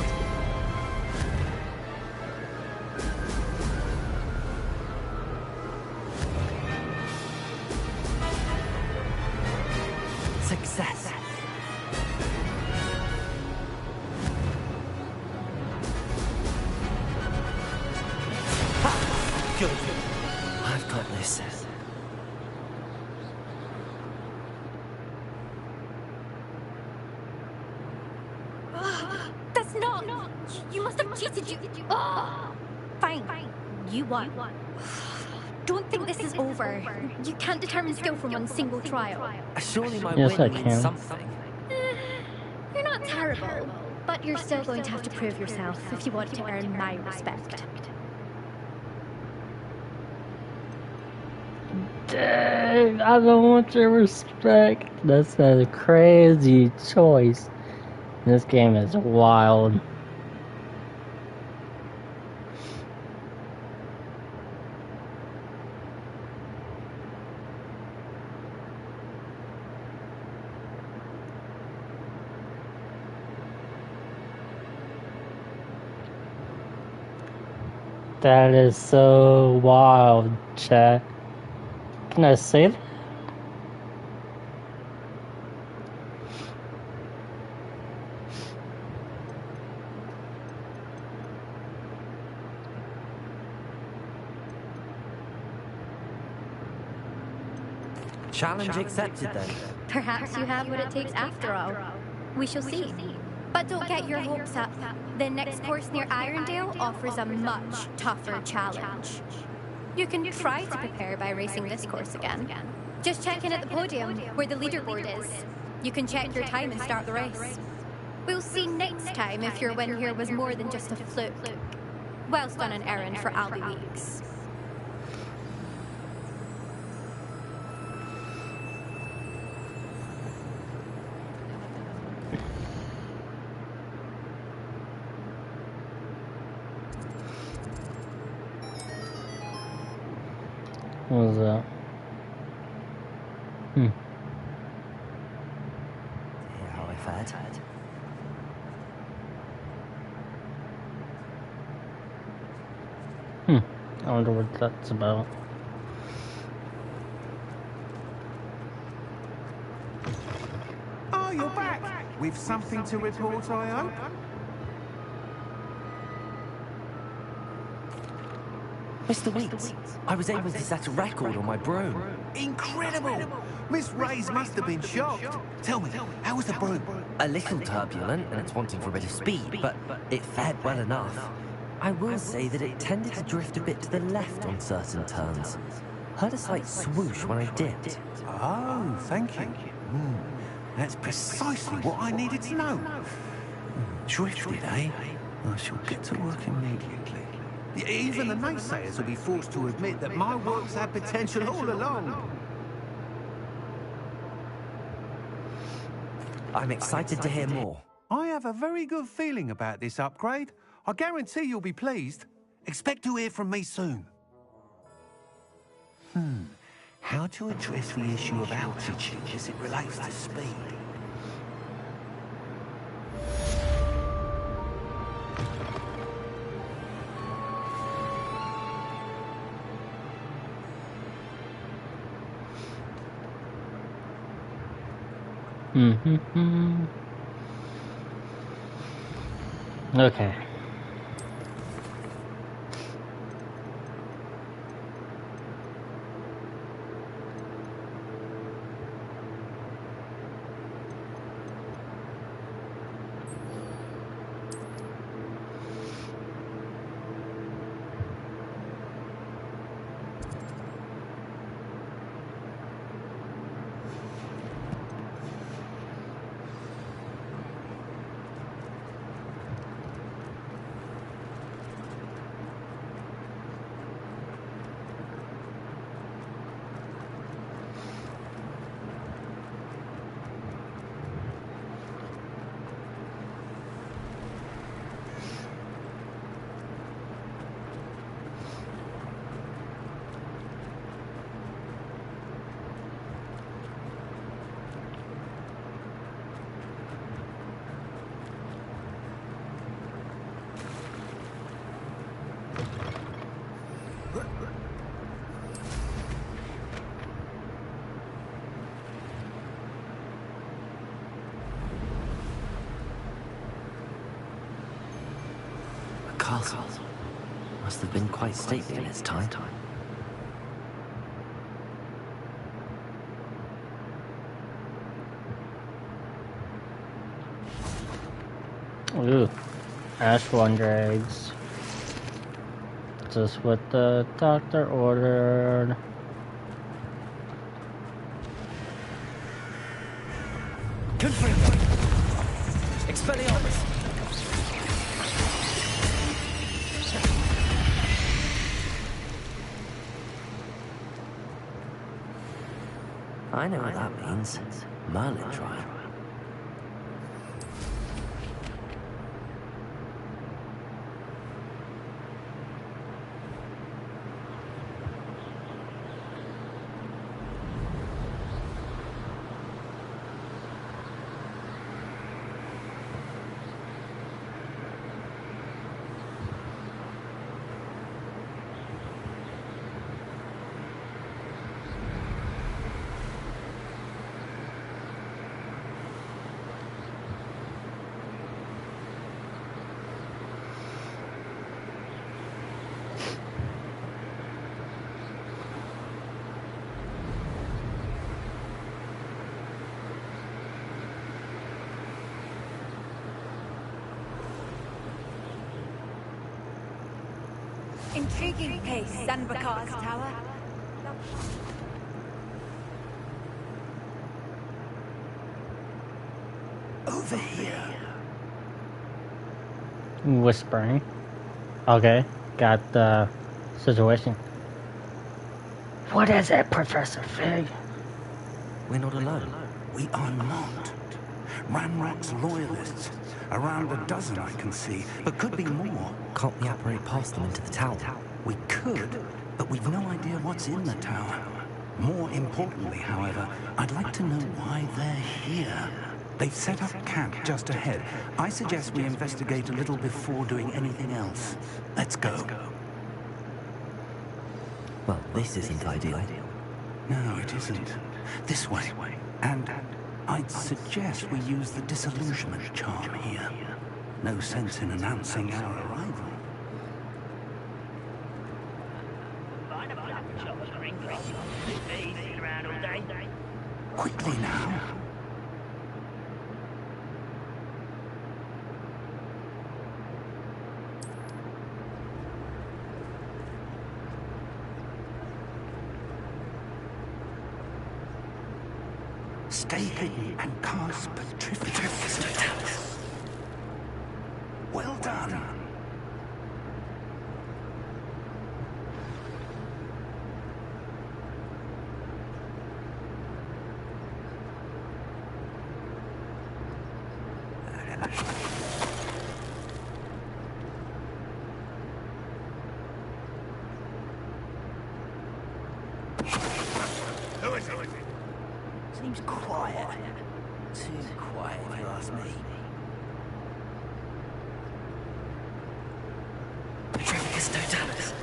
S8: Success. Ha! Good. I've got this.
S14: That's not. You must have cheated. Fine. You won. Don't think this is over. You can't determine skill from one single trial.
S8: Surely my
S1: Yes, I
S8: win means
S1: can.
S8: something.
S14: You're not terrible, but you're still going to have to prove yourself if you want to earn my respect.
S1: Dang, I don't want your respect. That's a crazy choice. This game is wild. That is so wild, chat. Can I say that?
S8: Challenge accepted then.
S14: Perhaps you have what it takes after all. We shall see. But don't get your hopes up. The next course near Irondale offers a much tougher challenge. You can try to prepare by racing this course again. Just check in at the podium, where the leaderboard is. You can check your time and start the race. We'll see next time if your win here was more than just a fluke. Whilst on an errand for Albie Weeks.
S1: What was that?
S8: Hear how I fared?
S1: I wonder what that's about.
S13: Oh, you're back! With something to report, I hope?
S8: Mr. Weeks, I was able to set a record on my broom.
S13: Incredible! Miss Reyes must have been shocked. Tell me, how was the broom?
S8: A little turbulent, and it's wanting for a bit of speed, but it fared well enough. I will say that it tended to drift a bit to the left on certain turns. Heard a slight swoosh when I dipped.
S13: Oh, thank you. That's precisely what I needed to know. Drifted, eh? I shall get to work immediately. Even the naysayers will be forced to admit that my work's had potential all along.
S8: I'm excited to hear more.
S13: I have a very good feeling about this upgrade. I guarantee you'll be pleased. Expect to hear from me soon. How to address the issue of altitude as it relates to speed?
S1: Okay.
S8: Castle must have been quite stately in its time.
S1: Ooh, ash wonder eggs. Just what the doctor ordered.
S8: Confringo! Expelliarmus! I know what that means. Merlin trial.
S10: Intriguing place, Sanbakar's tower.
S11: Over here.
S1: Whispering. Okay, got the situation. What is it, Professor Fig?
S8: We're not alone.
S11: We are not. Ranrock's loyalists. Around a dozen I can see, but could be more.
S8: Can't we apparate past them into the tower?
S11: We could, but we've no idea what's in the tower. More importantly, however, I'd like to know why they're here. They've set up camp just ahead. I suggest we investigate a little before doing anything else. Let's go.
S8: Well, this isn't ideal.
S11: No, it isn't. This way. And I'd suggest we use the disillusionment charm here. No sense in announcing our arrival. Quickly now. Stay hidden and cast Petrificus. Well done.
S13: Who is it?
S15: Seems quiet. Too quiet, if you ask me.
S8: Petrificus totalis.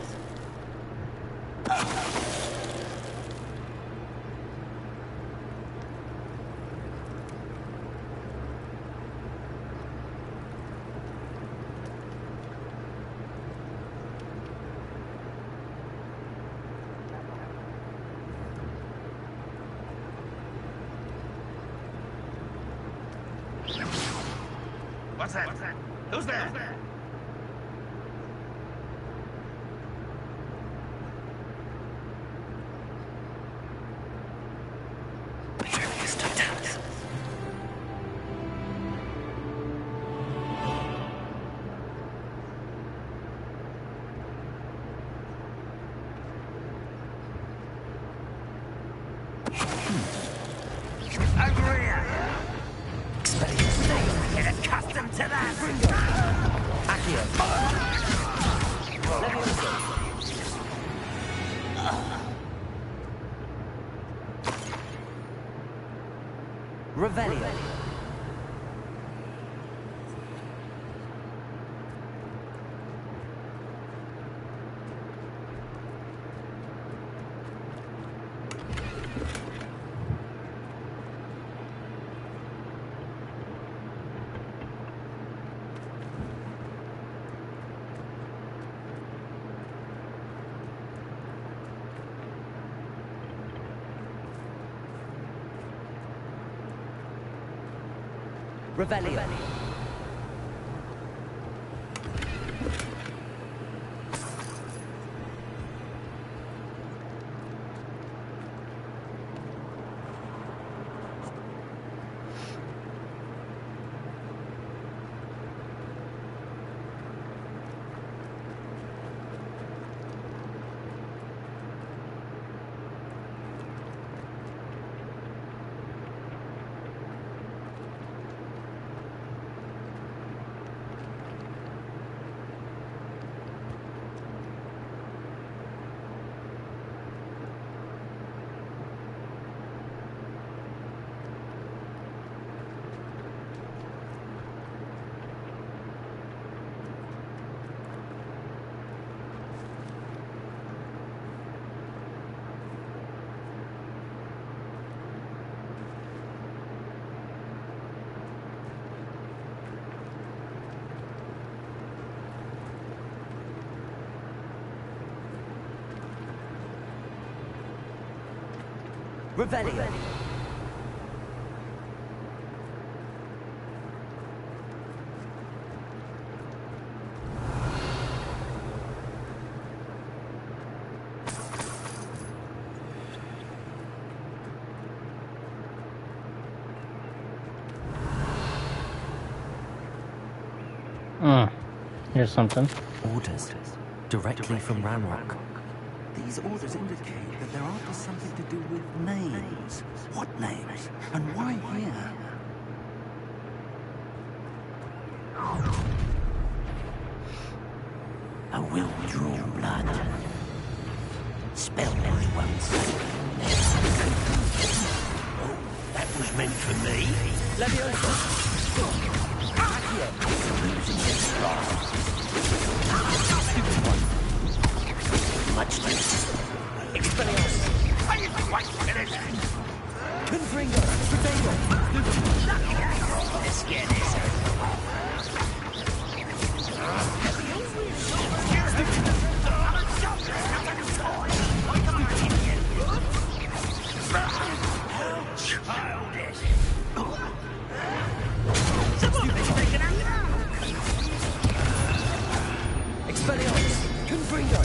S13: What's that? Who's there?
S8: Petrificus totalis.
S15: Over here! Get accustomed to that!
S8: Revelio. Revelio. Revelio.
S1: Here's something.
S8: Orders. Directly from Ranrock.
S11: These orders indicate that they're after something to do with names. What names? And why here?
S12: A will draw blood. Spell my once. Oh, that was meant for me. Leviosa. Losing his strong. Much less. Expelliarmus. Confringo. Protego. Let's get this. Childish. Expelliarmus. Confringo.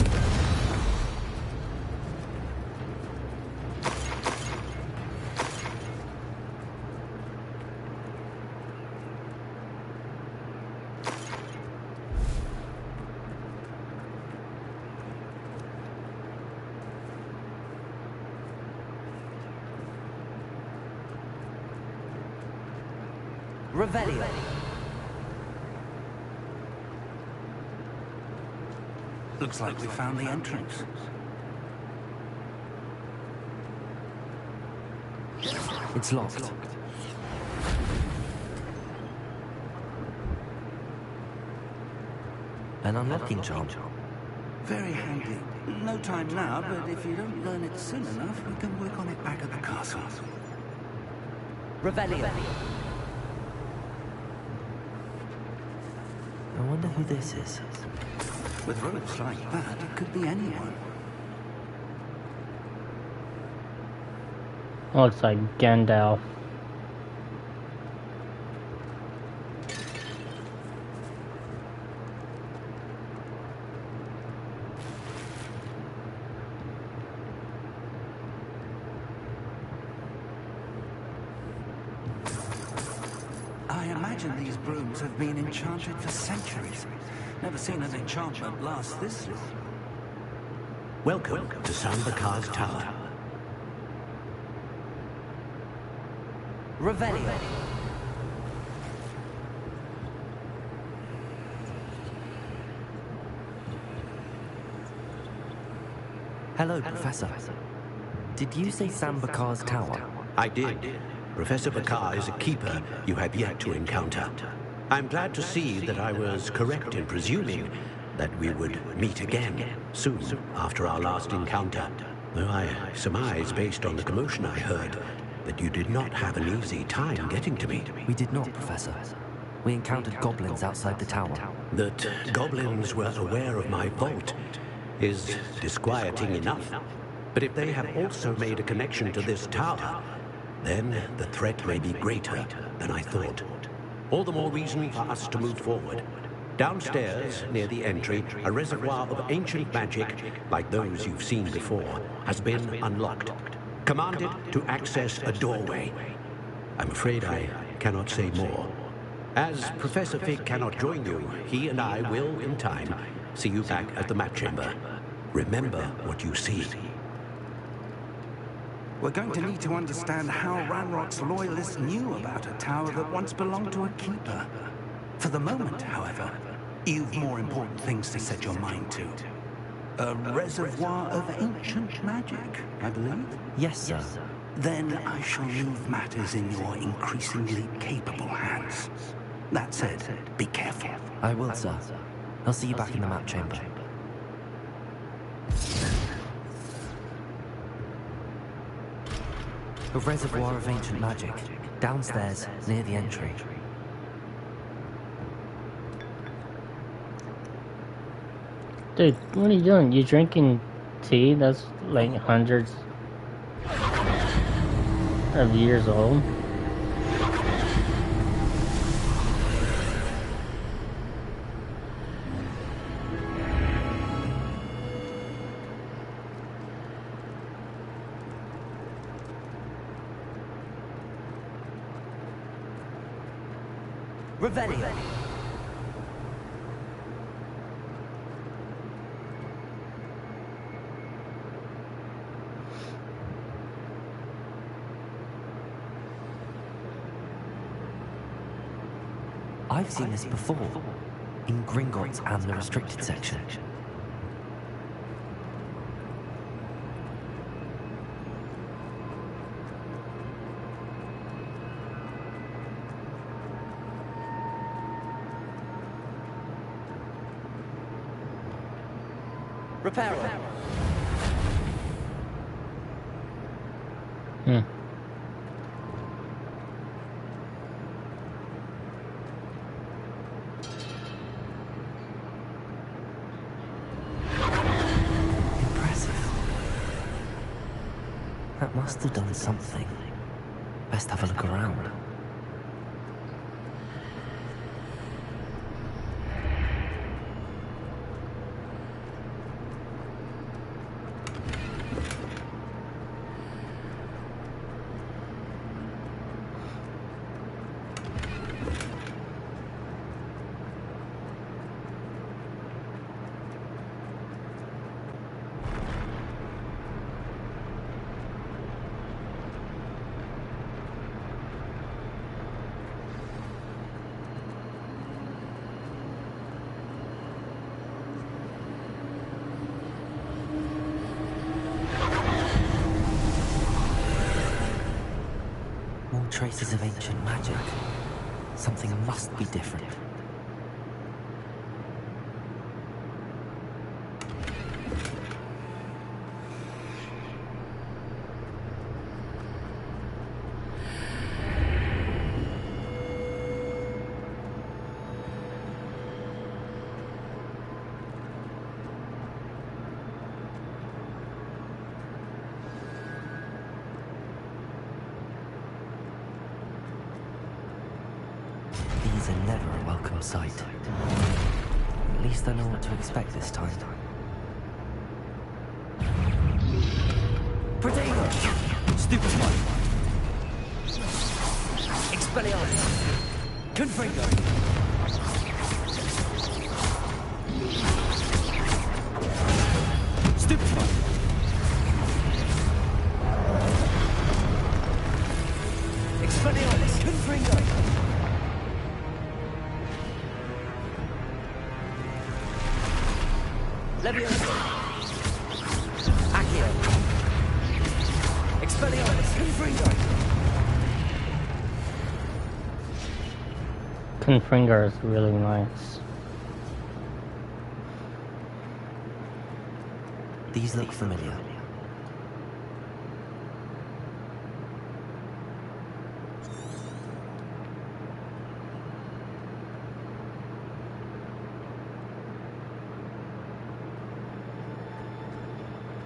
S8: Revelio.
S11: Looks like we found the entrance.
S8: It's locked. An unlocking charm.
S11: Very handy. No time now, but if you don't learn it soon enough, we can work on it back at the castle.
S8: Revelio. I wonder who this is.
S11: With robes like that, it could be anyone.
S1: Looks like Gandalf.
S11: I imagine these brooms have been enchanted for centuries. Never seen an enchantment last this long.
S12: Welcome to Sambakar's Tower.
S8: Revelio. Hello, Professor. Did you say Sambakar's Tower?
S12: I did. Professor Bakar is a keeper you have yet to encounter. I'm glad to see that I was correct in presuming that we would meet again soon after our last encounter. Though I surmise, based on the commotion I heard, that you did not have an easy time getting to me.
S8: We did not, Professor. We encountered goblins outside the tower.
S12: That goblins were aware of my vault is disquieting enough. But if they have also made a connection to this tower, then the threat may be greater than I thought. All the more reason for us to move forward. Downstairs, near the entry, a reservoir of ancient magic, like those you've seen before, has been unlocked. Commanded to access a doorway. I'm afraid I cannot say more. As Professor Fig cannot join you, he and I will, in time, see you back at the map chamber. Remember what you see.
S11: We're going to need to understand how Ranrock's loyalists knew about a tower that once belonged to a keeper. For the moment, however, you've more important things to set your mind to. A reservoir of ancient magic, I believe?
S8: Yes, sir.
S11: Then I shall leave matters in your increasingly capable hands. That said, be careful.
S8: I will, sir. I'll see you back in the map chamber. A reservoir of ancient magic. Downstairs, near the entry.
S1: Dude, what are you doing? You drinking tea that's like hundreds of years old?
S8: Revelio. I've seen this before, in Gringotts and the restricted section.
S6: Repairer.
S8: Impressive. That must have done something. Best have a look around. Traces of ancient magic. Something must be different. These are never a welcome sight. At least I know what to expect this time.
S6: Protego! Stupefy! Expelliarmus! Confringo! Stupefy! Expelliarmus! Confringo! Leviosa! Accio! Expelliarmus! Confringo!
S1: Confringo is really nice.
S8: These look familiar.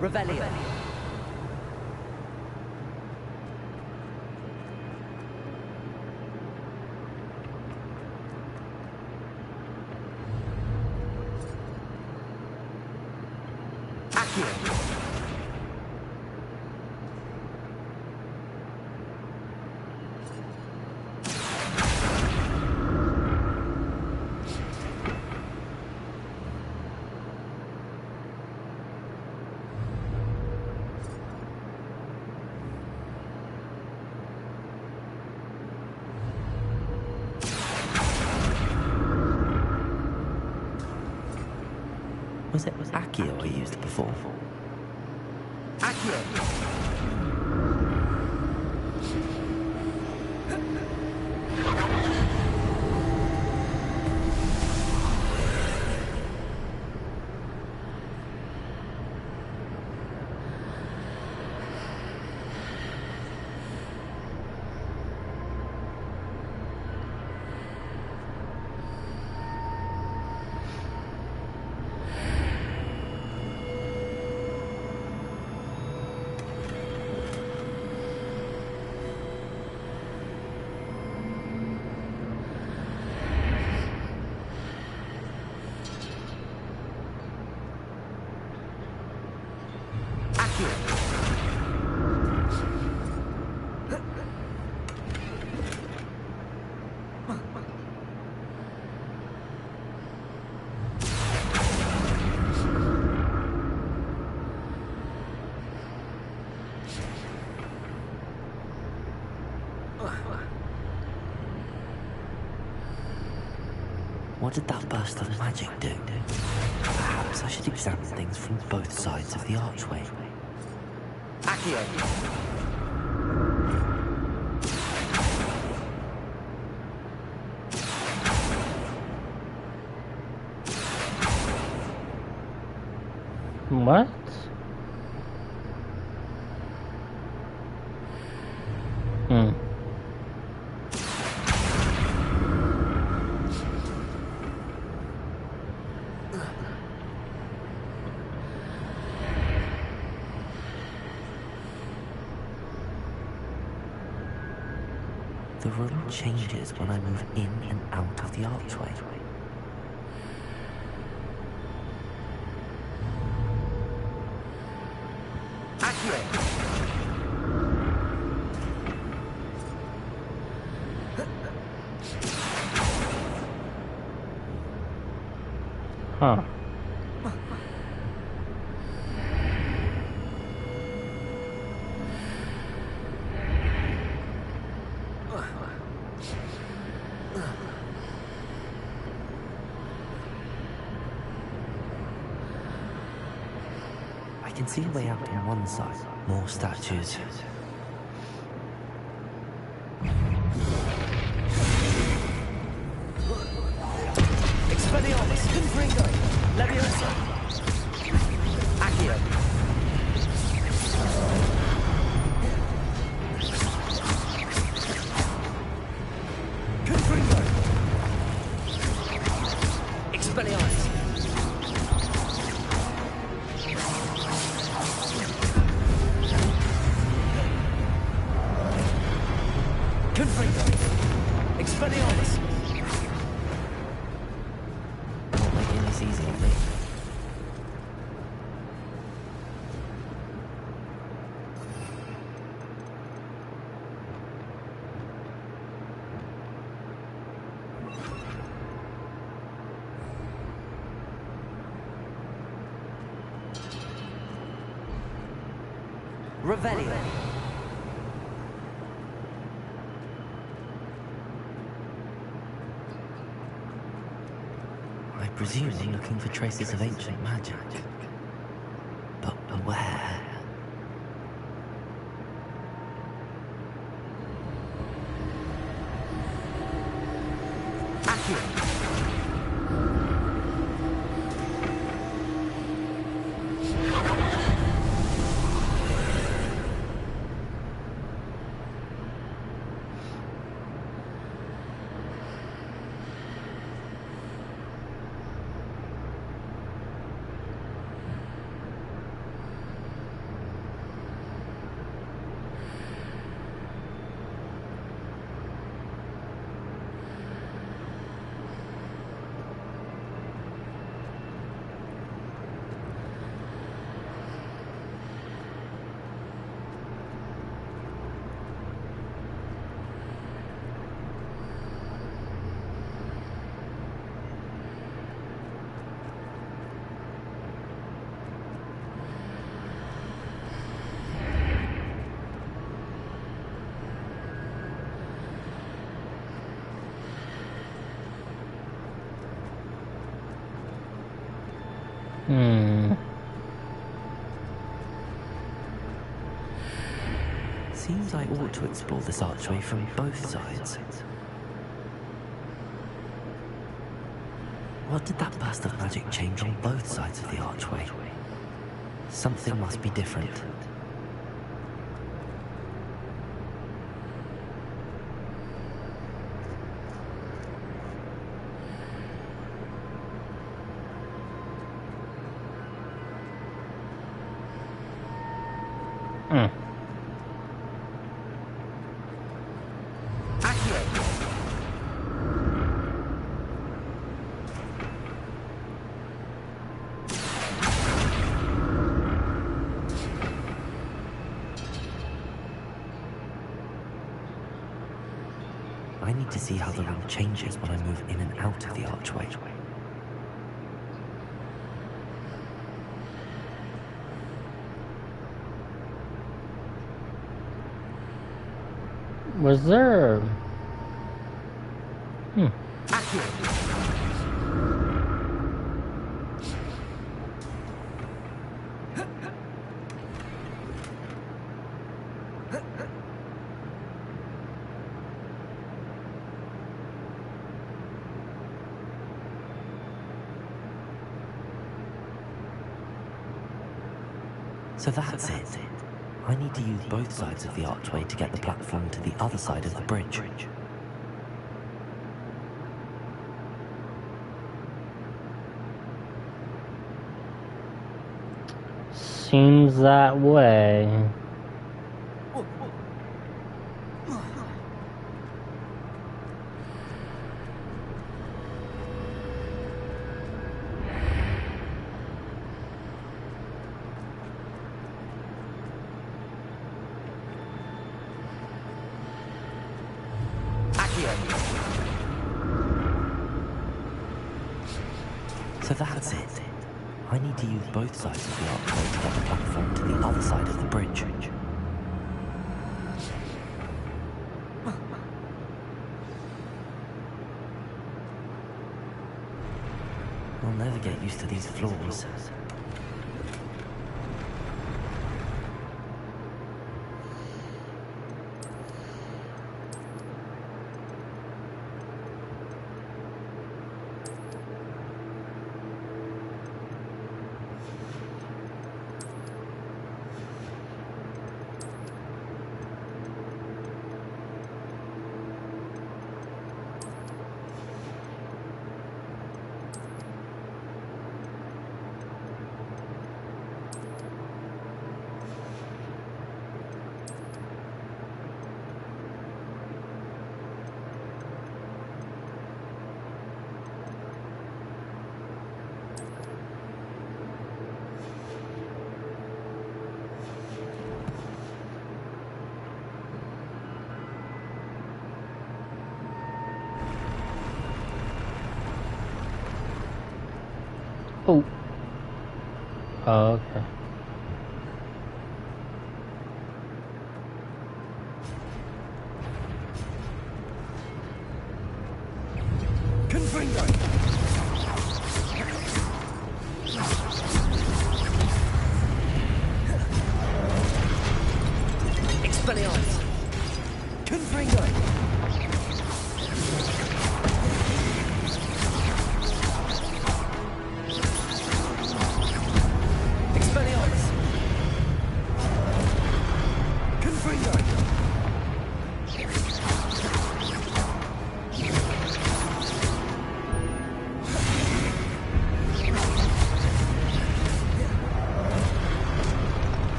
S6: Revelio. Accio.
S8: Was it Accio I used before?
S6: Accio.
S8: What did that burst of magic do? Perhaps I should examine things from both sides of the archway.
S3: Accio!
S1: What?
S8: The room changes when I move in and out of the archway.
S1: Huh.
S8: I can see a way out on one side. More statues.
S3: Expelliarmus, Confringo, Leviosa, Accio. Confringo, Expelliarmus. Confringo, Expelliarmus.
S8: Not making this easy on me.
S3: Revelio.
S8: I presume I'm looking for traces of ancient magic. But where? Seems I ought to explore this archway from both sides. What did that burst of magic change on both sides of the archway? Something must be different. I need to see how the room changes when I move in and out of the archway.
S1: Was there...
S8: So that's it. I need to use both sides of the archway to get the platform to the other side of the bridge.
S1: Seems that way.
S8: So that's it. I need to use both sides of the archway to get the platform to the other side of the bridge. I'll never get used to these floors.
S1: Oh. Oh, okay.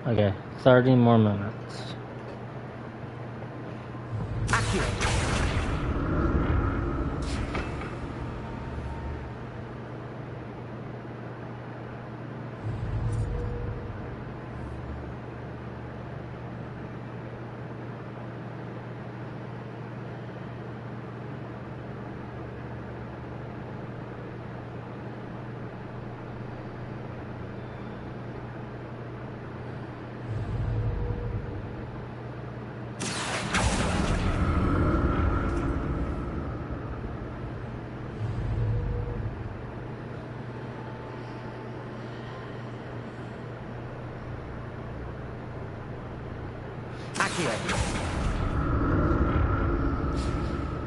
S1: Okay, 30 more minutes.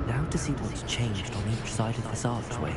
S8: Now to see what's changed on each side of this archway.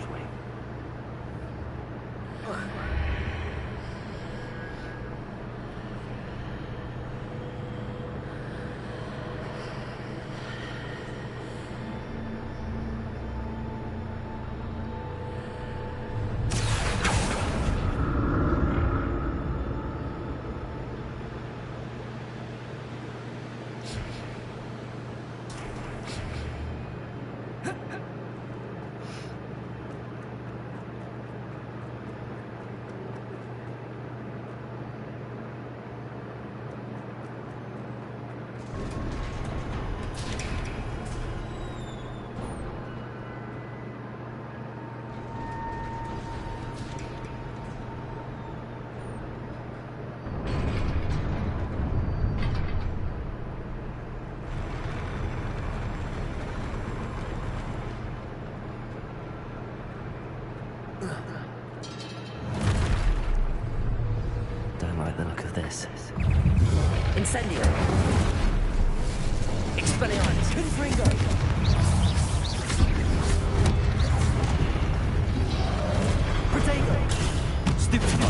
S15: Incendio. Expelliarmus. Confringo. Protego. Stupefy.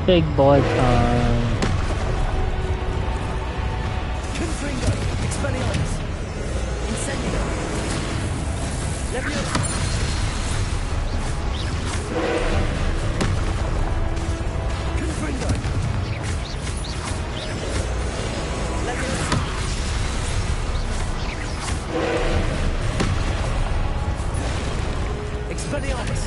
S1: Big boy time.
S15: Confringo. Expelliarmus. Incendio. Leviosa. Confringo. Leviosa. Expelliarmus.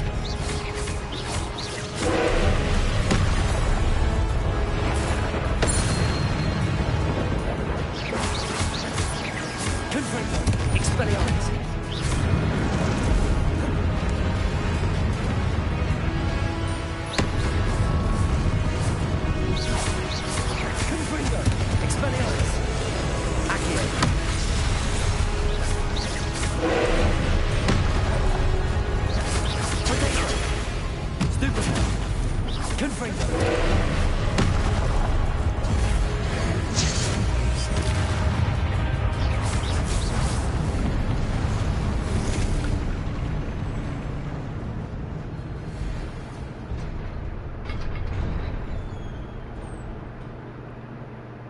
S15: Expelliarmus. Confringo. Expelliarmus. Accio. Protego. Stupefy. Confringo.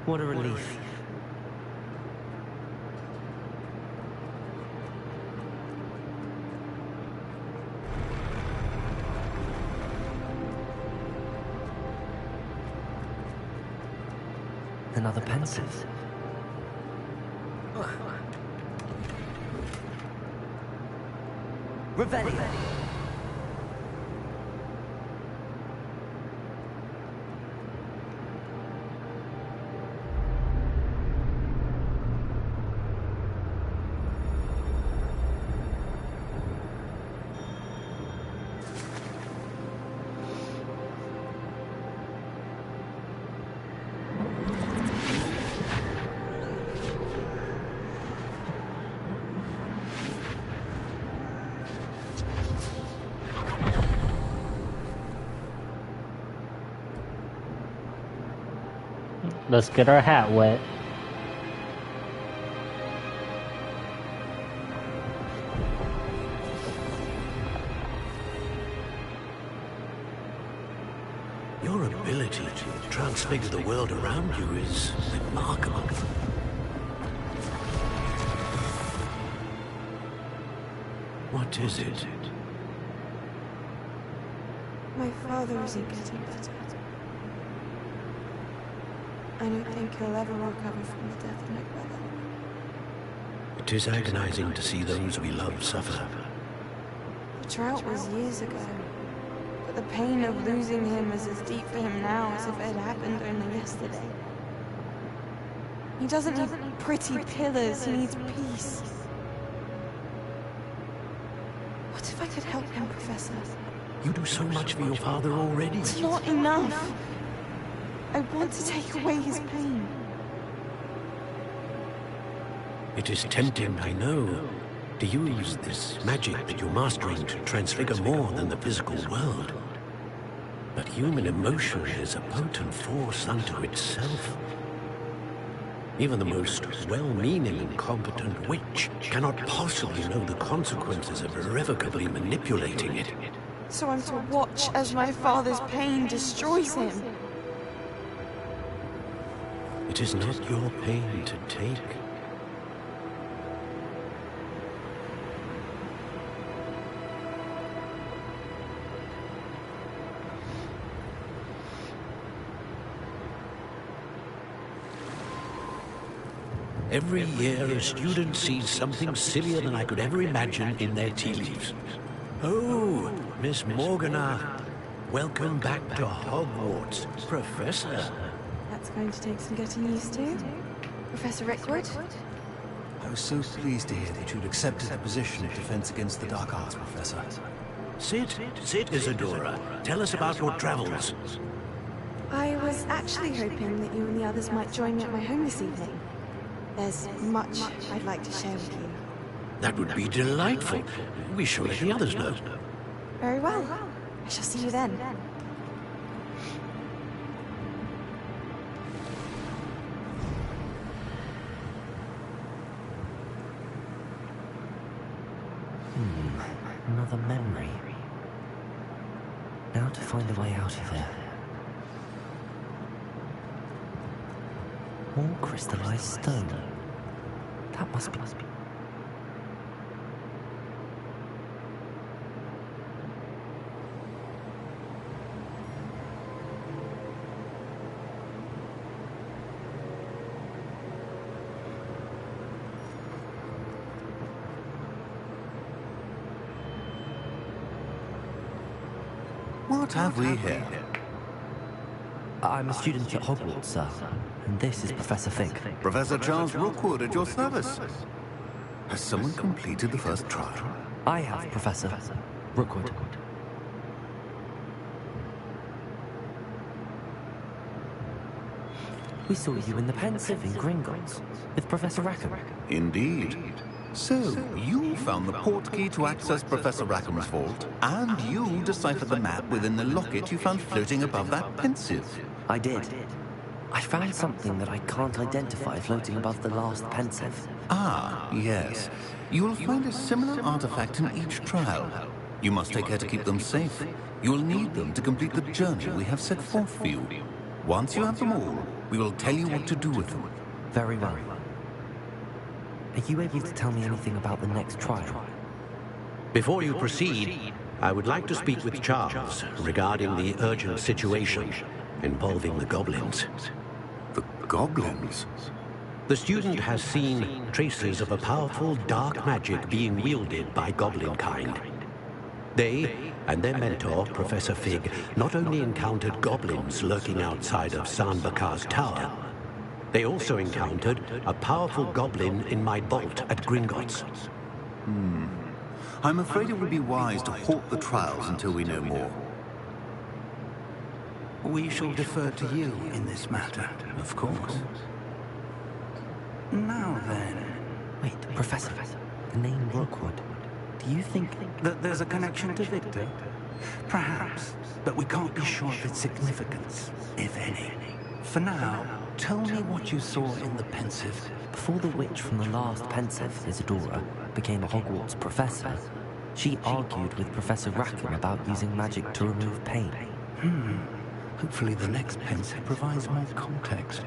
S8: What a relief. Another pensive.
S15: Revelio.
S1: Let's get our hat wet.
S12: Your ability to transfigure the world around you is remarkable. What is it?
S16: My father isn't getting better. I don't think he'll ever recover from the death of my brother.
S12: It is agonizing to see those we love suffer.
S16: The drought was years ago, but the pain of losing him is as deep for him now as if it had happened only yesterday. He doesn't need pretty pillars, he needs peace. What if I could help him, Professor?
S12: You do so much for your father already.
S16: It's not enough. I want to take away his pain.
S12: It is tempting, I know, to use this magic that you're mastering to transfigure more than the physical world. But human emotion is a potent force unto itself. Even the most well-meaning and competent witch cannot possibly know the consequences of irrevocably manipulating it.
S16: So I'm to watch as my father's pain destroys him.
S12: It is not your pain to take. Every year, a student sees something sillier than I could ever imagine in their tea leaves. Oh, Miss Morgana, welcome back to Hogwarts, Professor.
S16: That's going to take some getting used to. Professor Rickwood?
S13: I was so pleased to hear that you'd accepted the position of Defense Against the Dark Arts, Professor.
S12: Sit, Isadora. Tell us about your travels.
S16: I was actually hoping that you and the others might join me at my home this evening. There's much I'd like to share with you.
S12: That would be delightful. We shall let the others know.
S16: Very well. I shall see you then.
S8: Another memory. Now to find a way out of here. More crystallized stone. That must be...
S13: What have we here?
S8: I'm a student at Hogwarts, sir. And this is Professor Fig.
S13: Professor Charles Rookwood at your service. Has someone completed the first trial?
S8: I have, Professor Rookwood. We saw you in the Pensive in Gringotts with Professor Rackham.
S13: Indeed. So, you found the portkey to access Professor Rackham's vault, and you deciphered the map within the locket you found floating above that Pensive.
S8: I did. I found something that I can't identify floating above the last Pensive.
S13: Ah, yes. You will find a similar artifact in each trial. You must take care to keep them safe. You will need them to complete the journey we have set forth for you. Once you have them all, we will tell you what to do with them.
S8: Very well. Are you able to tell me anything about the next trial?
S12: Before you proceed, I would like to speak with Charles regarding the urgent situation involving the goblins.
S13: The goblins?
S12: The student has seen traces of a powerful dark magic being wielded by goblin kind. They and their mentor, Professor Fig, not only encountered goblins lurking outside of Sanbakar's tower, they also encountered a powerful goblin in my vault at Gringotts.
S13: I'm afraid it would be wise to halt the trials until we know more.
S11: We shall defer to you in this matter, of course. Now then...
S8: Wait, Professor, the name Rookwood. Do you think...
S11: that there's a connection to Victor? Perhaps, but we can't be sure of its significance, if any. For now, tell me what you saw in the Pensive.
S8: Before the witch from the last Pensive, Isadora, became a Hogwarts professor, she argued with Professor Rackham about using magic to remove pain.
S11: Hopefully the next Pensive provides more context.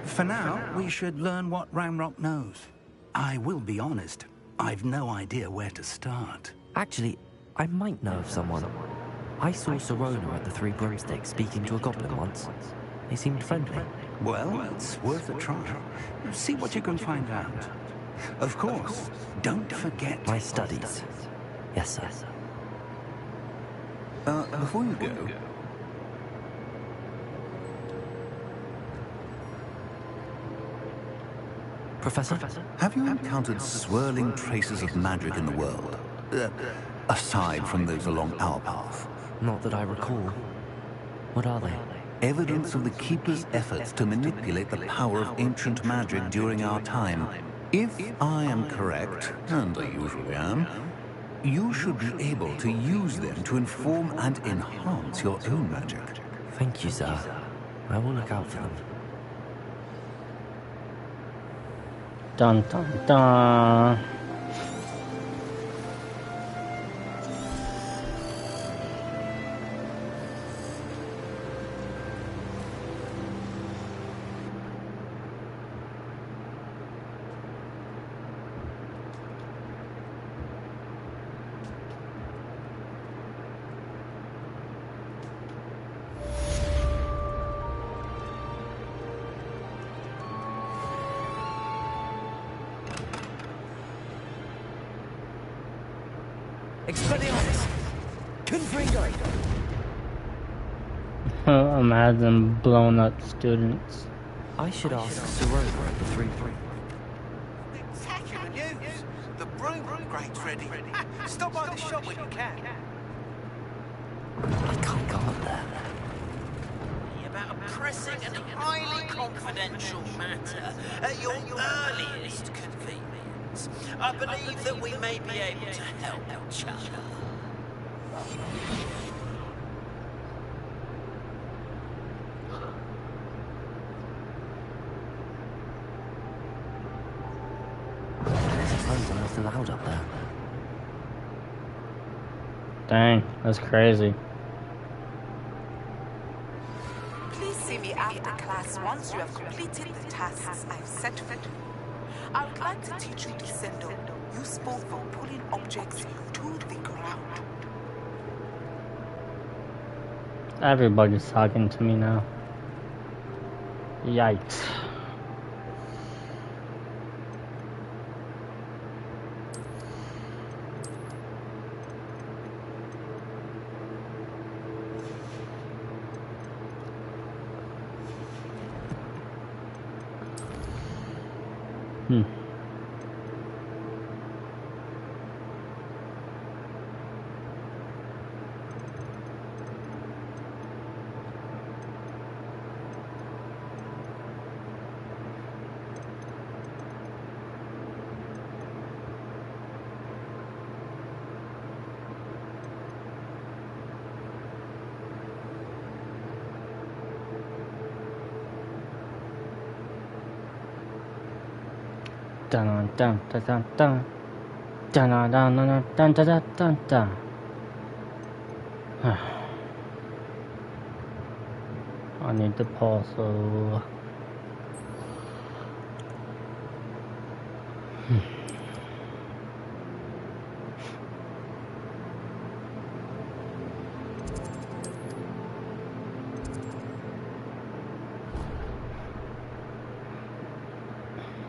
S11: For now, we should learn what Ranrock knows. I will be honest, I've no idea where to start.
S8: Actually, I might know of someone. I saw Serona at the Three Broomsticks speaking to a goblin once. They seemed friendly.
S11: Well, it's worth a try. See what you can find out. Of course, don't forget...
S8: My studies. Yes, sir.
S13: Before you go...
S8: Professor?
S13: Have you encountered swirling traces of magic in the world? Aside from those along our path?
S8: Not that I recall. What are they?
S13: Evidence of the Keeper's efforts to manipulate the power of ancient magic during our time. If I am correct, and I usually am, you should be able to use them to inform and enhance your own magic.
S8: Thank you, sir. I will look out for them.
S1: Dun dun dun.
S15: Expelliarmus! Confringo!
S1: Imagine blown up students.
S8: I should ask Sirona at the 3-3.
S13: Spectacular news! The broom upgrade's ready. Stop by the shop when you can.
S8: I can't go up there.
S15: About a pressing and highly confidential matter at your earliest convenience. I believe that we may be able to help each other.
S8: Phones are not allowed up there.
S1: Dang, that's crazy.
S17: Please see me after class once you have completed the tasks I've set for you. I would like to teach you Descendo, useful for pulling objects to the ground.
S1: Everybody's talking to me now. Yikes. Dun dun dun dun dun dun dun dun dun dun dun dun dun. I need to pause so.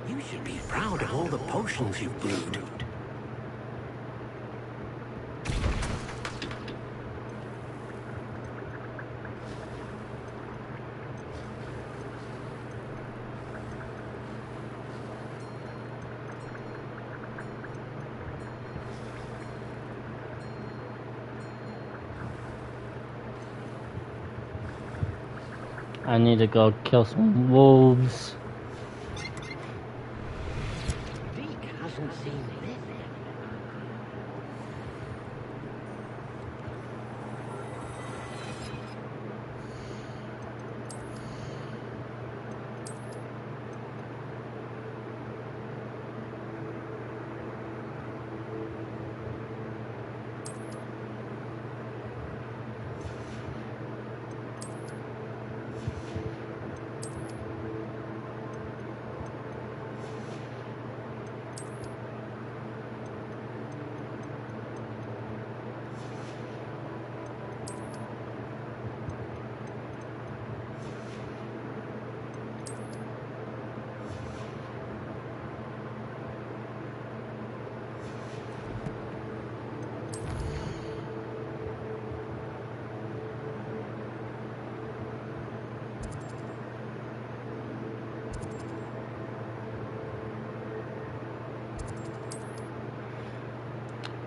S12: You should be proud of all the potions you've brewed.
S1: I need to go kill some wolves.
S12: Hasn't seen this.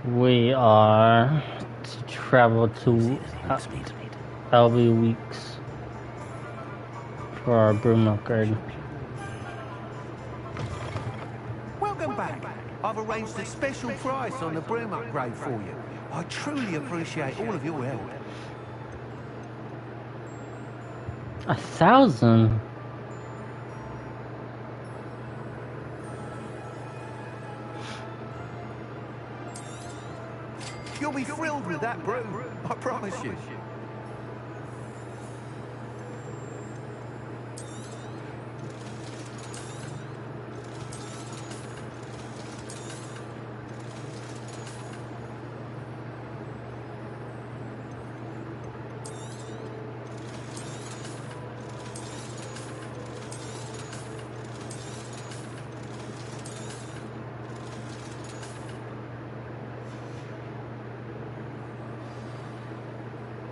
S1: We are to travel to LB Weeks for our broom upgrade.
S13: Welcome back. I've arranged a special price on the broom upgrade for you. I truly appreciate all of your help.
S1: 1,000?
S13: You'll be thrilled with that broom, I promise you.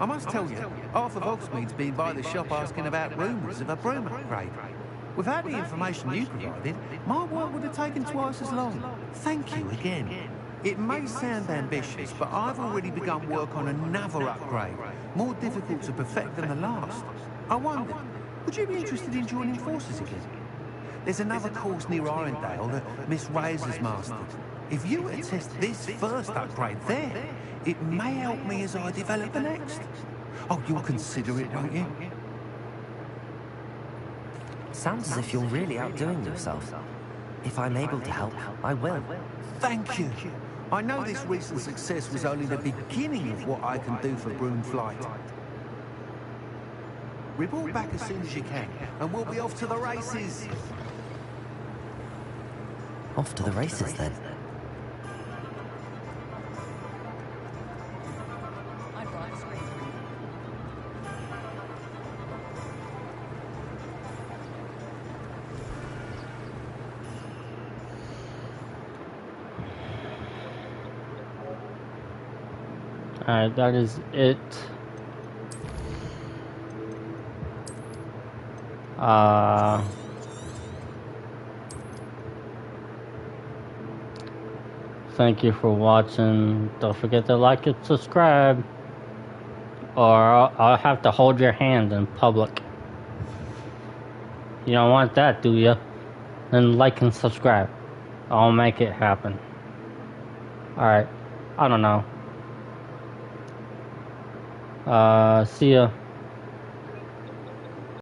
S13: I must tell you, half of Hogsmeade's been by the shop asking about rumours of a broom upgrade. Without the information you provided, my work would have taken twice as long. Thank you again. It may sound ambitious, but I've already begun work on another upgrade, more difficult to perfect than the last. I wondered, would you be interested in joining forces again? There's another course near Irondale that Miss Razor's mastered. If you were to test this first upgrade there, it may help me as I develop the next. Oh, you'll consider it, won't you?
S8: Sounds as if you're really outdoing yourself. If I'm able to help, I will.
S13: Thank you. I know this recent success was only the beginning of what I can do for Broom Flight. Report back as soon as you can, and we'll be off to the races.
S8: Off to the races, then.
S1: Alright, that is it. Thank you for watching. Don't forget to like and subscribe, or I'll have to hold your hand in public. You don't want that, do you? Then like and subscribe. I'll make it happen. Alright, I don't know. See ya.